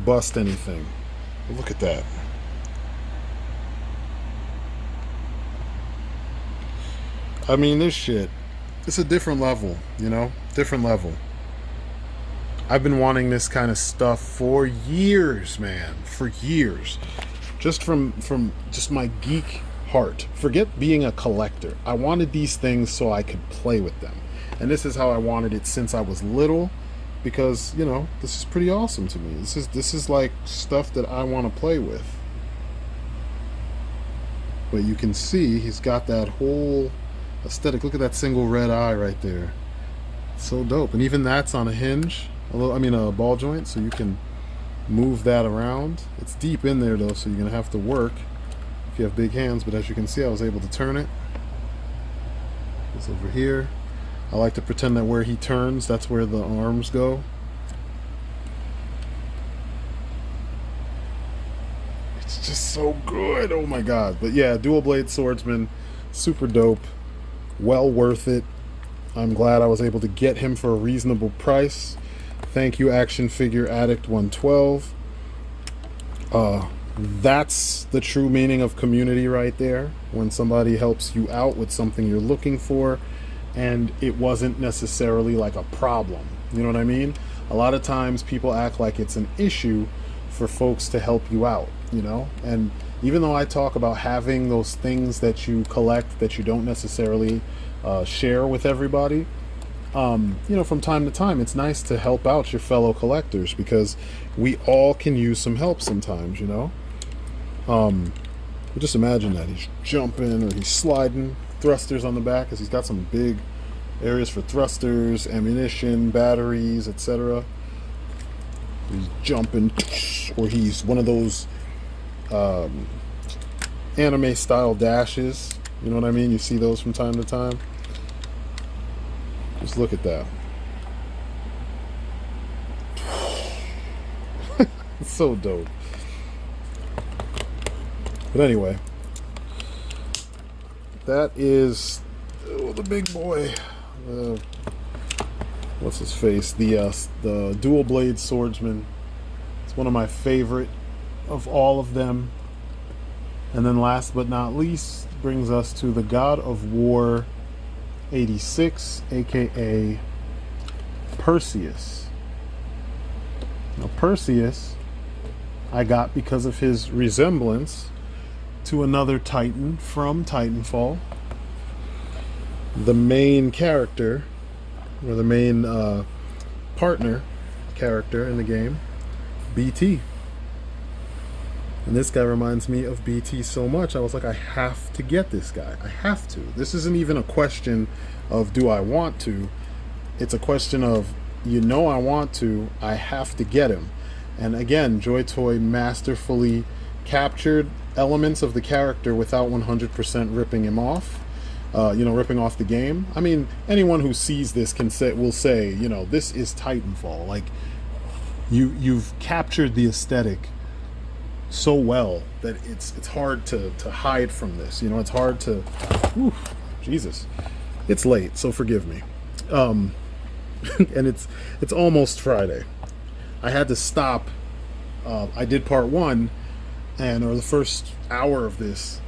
bust anything. But look at that. I mean, this shit, it's a different level, you know? Different level. I've been wanting this kind of stuff for years, man. For years. Just from just my geek heart. Forget being a collector. I wanted these things so I could play with them. And this is how I wanted it since I was little, because, you know, this is pretty awesome to me. This is like stuff that I want to play with. But you can see he's got that whole aesthetic. Look at that single red eye right there. So dope. And even that's on a hinge. A ball joint, so you can move that around. It's deep in there though, so you're gonna have to work if you have big hands, but as you can see, I was able to turn it. It's over here. I like to pretend that where he turns, that's where the arms go. It's just so good. Oh my god. But yeah, dual blade swordsman, super dope, well worth it. I'm glad I was able to get him for a reasonable price. Thank you, Action Figure Addict 112. That's the true meaning of community right there. When somebody helps you out with something you're looking for, and it wasn't necessarily like a problem. You know what I mean? A lot of times people act like it's an issue for folks to help you out, you know? And even though I talk about having those things that you collect that you don't necessarily share with everybody, you know, from time to time, it's nice to help out your fellow collectors, because we all can use some help sometimes, you know. Just imagine that he's jumping or he's sliding, thrusters on the back, because he's got some big areas for thrusters, ammunition, batteries, etc. He's jumping, or he's one of those anime style dashes, you know what I mean? You see those from time to time. Just look at that. It's so dope. But anyway, that is the big boy. What's his face? The dual blade swordsman. It's one of my favorite of all of them. And then last but not least brings us to the God of War 86, aka Perseus. Now Perseus I got because of his resemblance to another Titan from Titanfall. The main character, or the main partner character in the game, BT. And this guy reminds me of BT so much. I was like, I have to get this guy. I have to. This isn't even a question of do I want to. It's a question of, you know, I want to. I have to get him. And again, Joytoy masterfully captured elements of the character without 100% ripping him off. You know, ripping off the game. I mean, anyone who sees this will say, you know, this is Titanfall. Like, you've captured the aesthetic so well that it's hard to hide from this. You know, it's hard to. Whew, Jesus, it's late, so forgive me. And it's almost Friday. I had to stop. I did part one, or the first hour of this,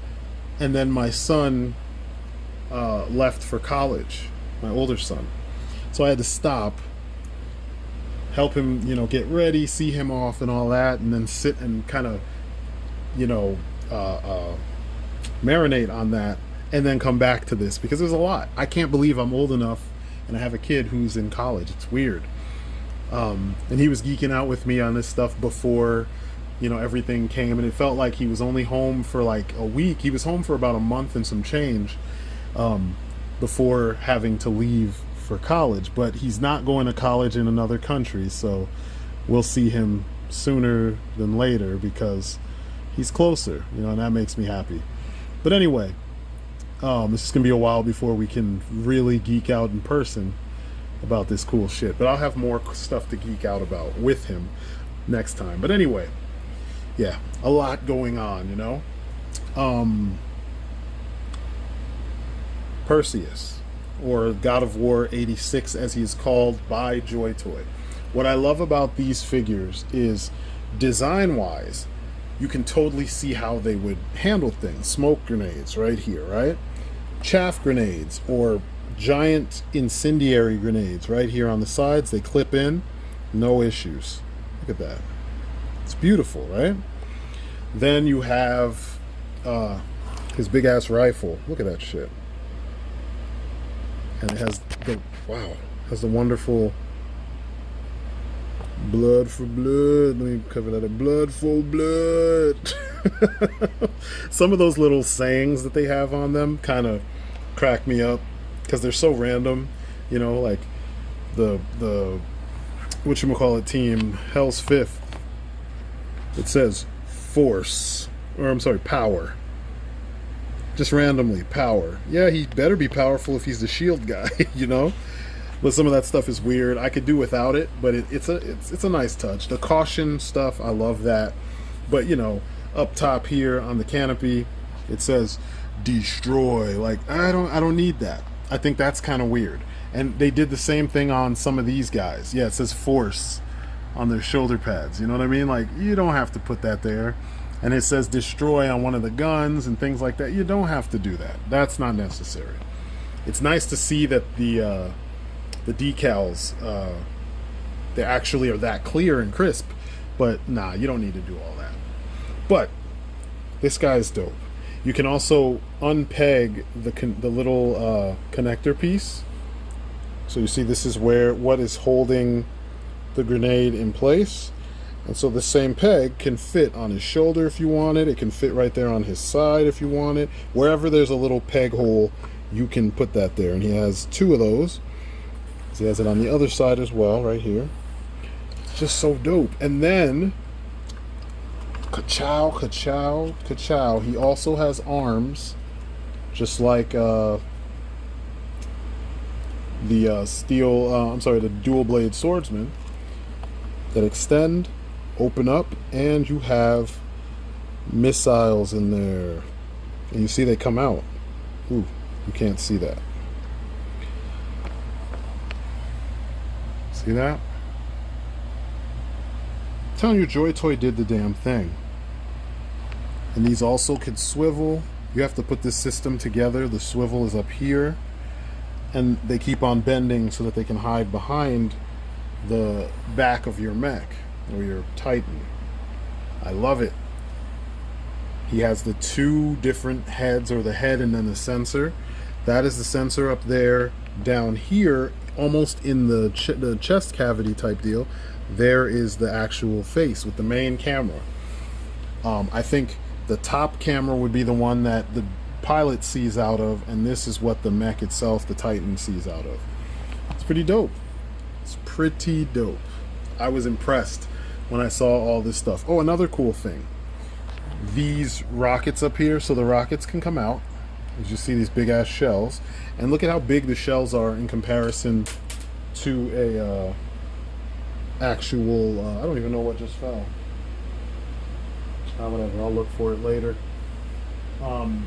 and then my son left for college, my older son. So I had to stop, help him, you know, get ready, see him off and all that, and then sit and kind of, you know, marinate on that, and then come back to this, because there's a lot. I can't believe I'm old enough and I have a kid who's in college. It's weird. And he was geeking out with me on this stuff before, you know, everything came, and it felt like he was only home for like a week. He was home for about a month and some change before having to leave for college. But he's not going to college in another country, so we'll see him sooner than later because he's closer, you know, and that makes me happy. But anyway, this is gonna be a while before we can really geek out in person about this cool shit, but I'll have more stuff to geek out about with him next time. But anyway, yeah, a lot going on, you know. Perseus, or God of War 86 as he's called by Joytoy. What I love about these figures is design-wise, you can totally see how they would handle things. Smoke grenades right here, right? Chaff grenades or giant incendiary grenades right here on the sides. They clip in, no issues. Look at that. It's beautiful, right? Then you have his big ass rifle. Look at that shit. And it has the, wow, has the wonderful blood for blood. Let me cover that up. Blood for blood. Some of those little sayings that they have on them kind of crack me up because they're so random. You know, like the whatchamacallit team, Hell's Fifth. It says force, or I'm sorry, power. Just randomly, power. Yeah, he better be powerful if he's the shield guy, you know? But some of that stuff is weird. I could do without it, but it's a nice touch. The caution stuff, I love that. But, you know, up top here on the canopy, it says destroy. Like, I don't need that. I think that's kind of weird. And they did the same thing on some of these guys. Yeah, it says force on their shoulder pads. You know what I mean? Like, you don't have to put that there. And it says destroy on one of the guns and things like that. You don't have to do that. That's not necessary. It's nice to see that the decals, they actually are that clear and crisp. But nah, you don't need to do all that. But this guy's dope. You can also unpeg the little connector piece. So you see this is what is holding the grenade in place. And so the same peg can fit on his shoulder if you want it. It can fit right there on his side if you want it. Wherever there's a little peg hole, you can put that there. And he has two of those. He has it on the other side as well, right here. It's just so dope. And then, ka-chow, ka-chow, ka-chow. He also has arms, just like the the dual blade swordsman, that extend, open up, and you have missiles in there. And you see they come out. Ooh, you can't see that. See that? I'm telling you, Joytoy did the damn thing. And these also could swivel. You have to put this system together. The swivel is up here. And they keep on bending so that they can hide behind the back of your mech or your Titan. I love it. He has the two different heads, or the head and then the sensor. That is the sensor up there. Down here, almost in the chest cavity type deal, there is the actual face with the main camera. I think the top camera would be the one that the pilot sees out of, and this is what the mech itself, the Titan, sees out of. It's pretty dope. It's pretty dope. I was impressed when I saw all this stuff. Oh, another cool thing. These rockets up here, so the rockets can come out. As you see, these big ass shells. And look at how big the shells are in comparison to a actual, I don't even know what just fell. Whatever, I'll look for it later. I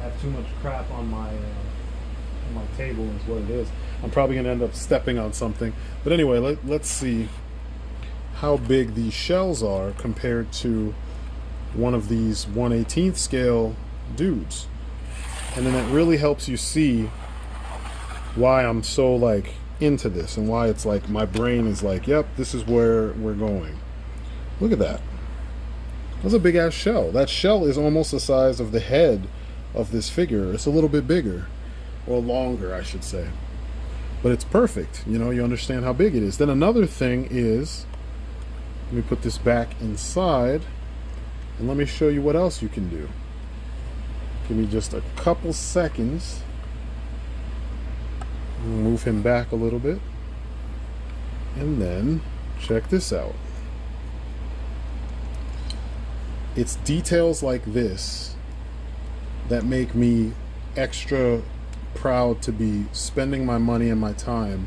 have too much crap on my table is what it is. I'm probably going to end up stepping on something. But anyway, let's see how big these shells are compared to one of these 1/18th scale dudes. And then it really helps you see why I'm so like into this, and why it's like my brain is like, yep, this is where we're going. Look at that. That's a big ass shell. That shell is almost the size of the head of this figure. It's a little bit bigger, or longer, I should say. But it's perfect. You know, you understand how big it is. Then another thing is, let me put this back inside, and let me show you what else you can do. Give me just a couple seconds. Move him back a little bit. And then, check this out. It's details like this that make me extra proud to be spending my money and my time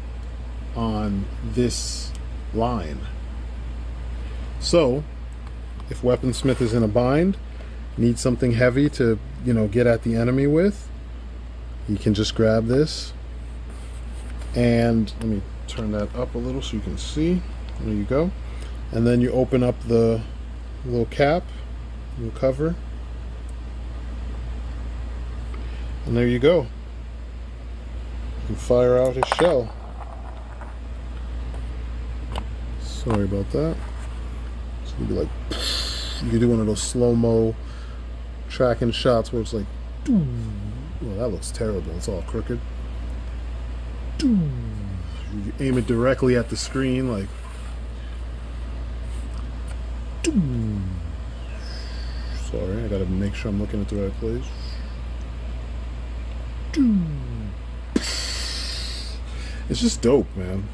on this line. So, if Weaponsmith is in a bind, needs something heavy to, you know, get at the enemy with, you can just grab this, and let me turn that up a little so you can see. There you go. And then you open up the little cap, little cover, and there you go. You can fire out his shell. Sorry about that. So you'd be like, you could do one of those slow-mo tracking shots where it's like, well, that looks terrible. It's all crooked. You aim it directly at the screen, like, sorry, I gotta make sure I'm looking at the right place. It's just dope, man.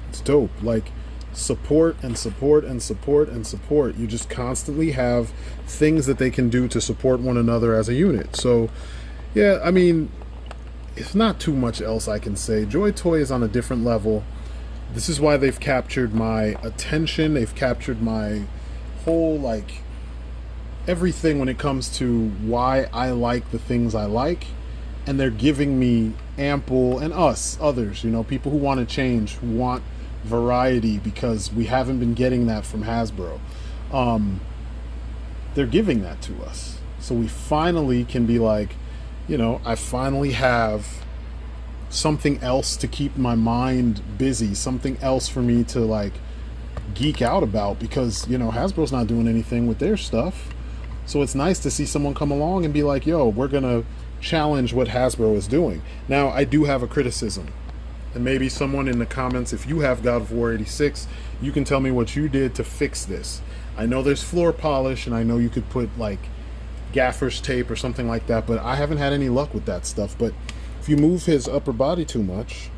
It's dope. Like, support and support and support and support. You just constantly have things that they can do to support one another as a unit. So yeah, I mean, it's not too much else I can say. Joytoy is on a different level. This is why they've captured my attention. They've captured my whole, like, everything when it comes to why I like the things I like. And they're giving me ample, and others, you know, people who want to change, who want variety, because we haven't been getting that from Hasbro. They're giving that to us. So we finally can be like, you know, I finally have something else to keep my mind busy, something else for me to, like, geek out about, because, you know, Hasbro's not doing anything with their stuff. So it's nice to see someone come along and be like, yo, we're gonna challenge what Hasbro is doing. Now, I do have a criticism, and maybe someone in the comments, if you have God of War 86, you can tell me what you did to fix this. I know there's floor polish, and I know you could put, like, gaffer's tape or something like that, but I haven't had any luck with that stuff. But if you move his upper body too much,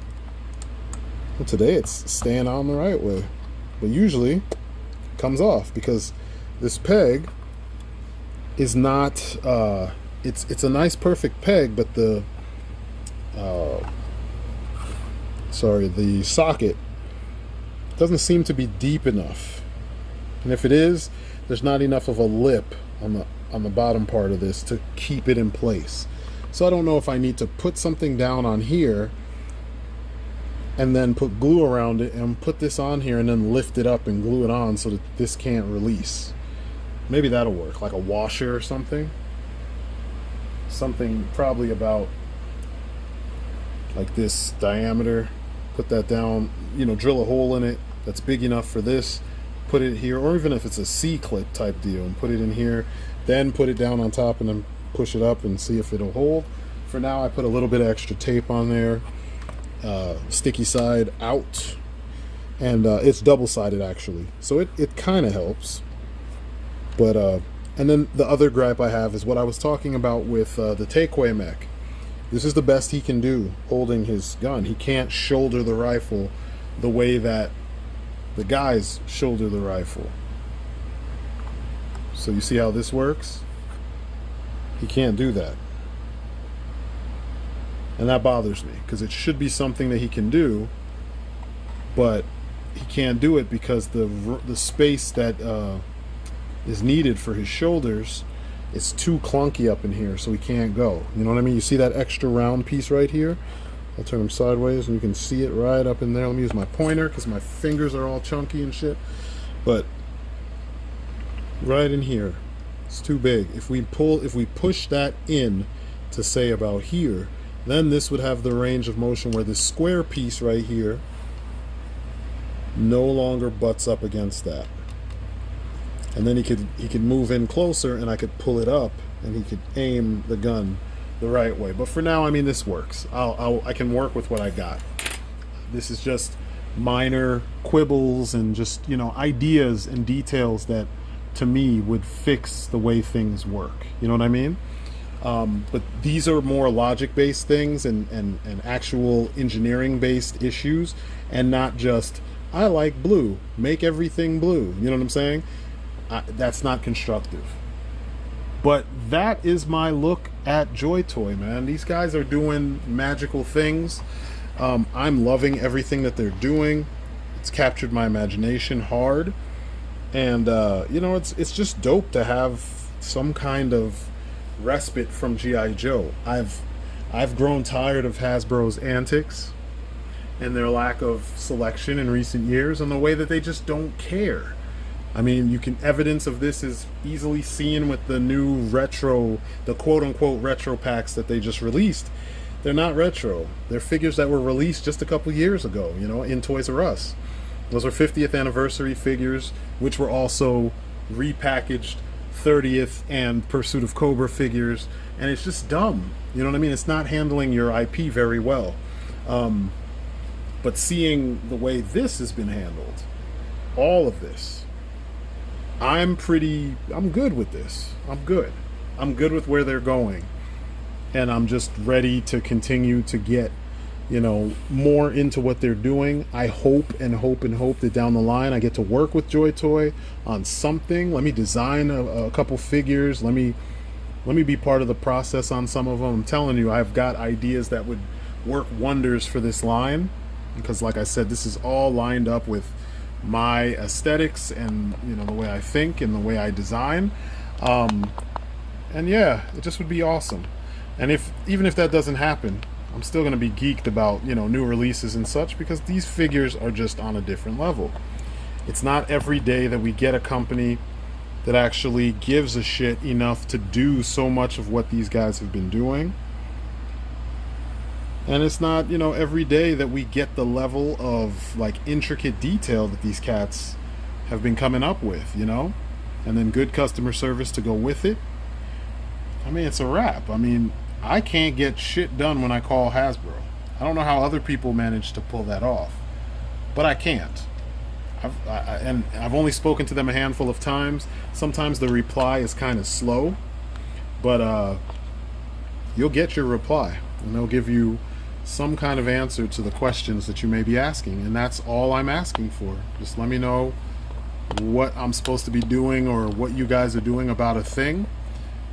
well, today it's staying on the right way, but usually it comes off because this peg is not it's a nice perfect peg, but the the socket doesn't seem to be deep enough, and if it is, there's not enough of a lip on the bottom part of this to keep it in place. So I don't know if I need to put something down on here and then put glue around it and put this on here and then lift it up and glue it on so that this can't release. Maybe that'll work, like a washer or something. Something probably about like this diameter. Put that down, you know, drill a hole in it that's big enough for this, put it here, or even if it's a C-clip type deal, and put it in here, then put it down on top and then push it up and see if it'll hold. For now, I put a little bit of extra tape on there, sticky side out, and it's double-sided actually, so it kind of helps. But and then the other gripe I have is what I was talking about with the takeaway mech. This is the best he can do holding his gun. He can't shoulder the rifle the way that the guys shoulder the rifle. So you see how this works? He can't do that. And that bothers me, because it should be something that he can do, but he can't do it because the space that is needed for his shoulders is too clunky up in here, so he can't go. You know what I mean? You see that extra round piece right here? I'll turn him sideways and you can see it right up in there. Let me use my pointer because my fingers are all chunky and shit. But right in here, it's too big. If we push that in to say about here, then this would have the range of motion where this square piece right here no longer butts up against that. And then he could move in closer and I could pull it up and he could aim the gun the right way. But for now, I mean, this works. I can work with what I got. This is just minor quibbles and just, you know, ideas and details that to me would fix the way things work. You know what I mean? But these are more logic-based things and actual engineering-based issues, and not just, I like blue, make everything blue. You know what I'm saying? That's not constructive. But that is my look at Joytoy, man. These guys are doing magical things. I'm loving everything that they're doing. It's captured my imagination hard. And, you know, it's just dope to have some kind of respite from G.I. Joe. I've I've grown tired of Hasbro's antics and their lack of selection in recent years, and the way that they just don't care. I mean, you can evidence of this is easily seen with the new retro, the quote-unquote retro packs that they just released. They're not retro. They're figures that were released just a couple years ago, you know, in Toys R Us. Those are 50th anniversary figures, which were also repackaged 30th and Pursuit of Cobra figures, and it's just dumb. You know what I mean? It's not handling your IP very well. But seeing the way this has been handled, all of this, I'm good with this. I'm good with where they're going. And I'm just ready to continue to get, you know, more into what they're doing. I hope that down the line I get to work with Joytoy on something. Let me design a couple figures. Let me be part of the process on some of them. I'm telling you, I've got ideas that would work wonders for this line, because like I said, this is all lined up with my aesthetics and, you know, the way I think and the way I design. And yeah, it just would be awesome. And even if that doesn't happen, I'm still going to be geeked about, you know, new releases and such, because these figures are just on a different level. It's not every day that we get a company that actually gives a shit enough to do so much of what these guys have been doing. And it's not, you know, every day that we get the level of like intricate detail that these cats have been coming up with, you know, and then good customer service to go with it. I mean, it's a wrap. I mean, I can't get shit done when I call Hasbro. I don't know how other people manage to pull that off, but I can't. I've only spoken to them a handful of times. Sometimes the reply is kind of slow, but you'll get your reply, and they'll give you some kind of answer to the questions that you may be asking, and that's all I'm asking for. Just let me know what I'm supposed to be doing or what you guys are doing about a thing,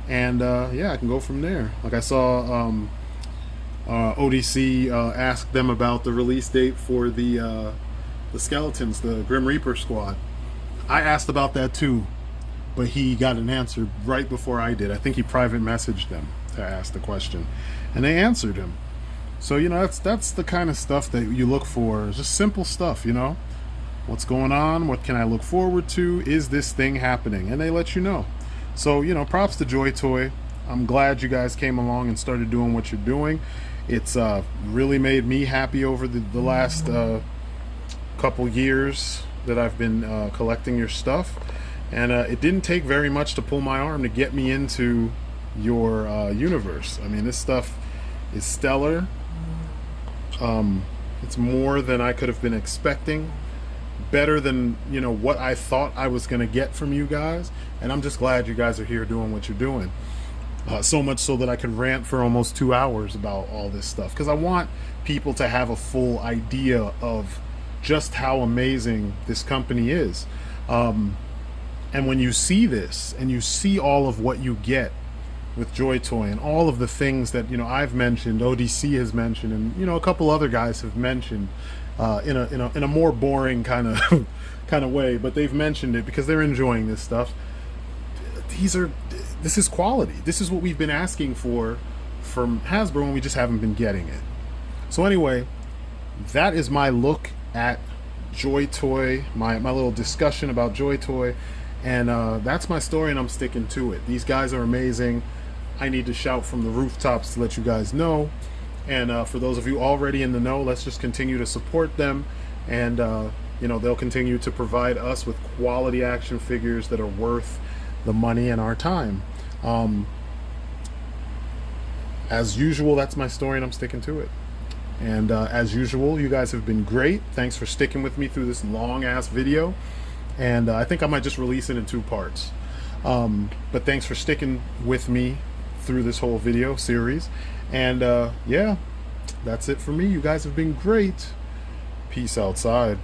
and yeah, I can go from there. Like I saw ODC ask them about the release date for the skeletons, the Grim Reaper squad. I asked about that too, but he got an answer right before I did. I think he private messaged them to ask the question, and they answered him. So, you know, that's the kind of stuff that you look for. Just simple stuff, you know. What's going on? What can I look forward to? Is this thing happening? And they let you know. So, you know, props to Joytoy. I'm glad you guys came along and started doing what you're doing. It's really made me happy over the last couple years that I've been collecting your stuff. And it didn't take very much to pull my arm to get me into your universe. I mean, this stuff is stellar. It's more than I could have been expecting, better than, you know, what I thought I was going to get from you guys, and I'm just glad you guys are here doing what you're doing. So much so that I could rant for almost 2 hours about all this stuff, because I want people to have a full idea of just how amazing this company is. And when you see this and you see all of what you get with Joytoy and all of the things that, you know, I've mentioned, ODC has mentioned, and, you know, a couple other guys have mentioned in a more boring kind of way, but they've mentioned it because they're enjoying this stuff. This is quality. This is what we've been asking for from Hasbro, and we just haven't been getting it. So anyway, that is my look at Joytoy, my little discussion about Joytoy, and that's my story, and I'm sticking to it. These guys are amazing. I need to shout from the rooftops to let you guys know, and for those of you already in the know, let's just continue to support them, and you know, they'll continue to provide us with quality action figures that are worth the money and our time. As usual, that's my story, and I'm sticking to it. And as usual, you guys have been great. Thanks for sticking with me through this long ass video, and I think I might just release it in 2 parts, but thanks for sticking with me through this whole video series, and yeah, that's it for me. You guys have been great. Peace outside.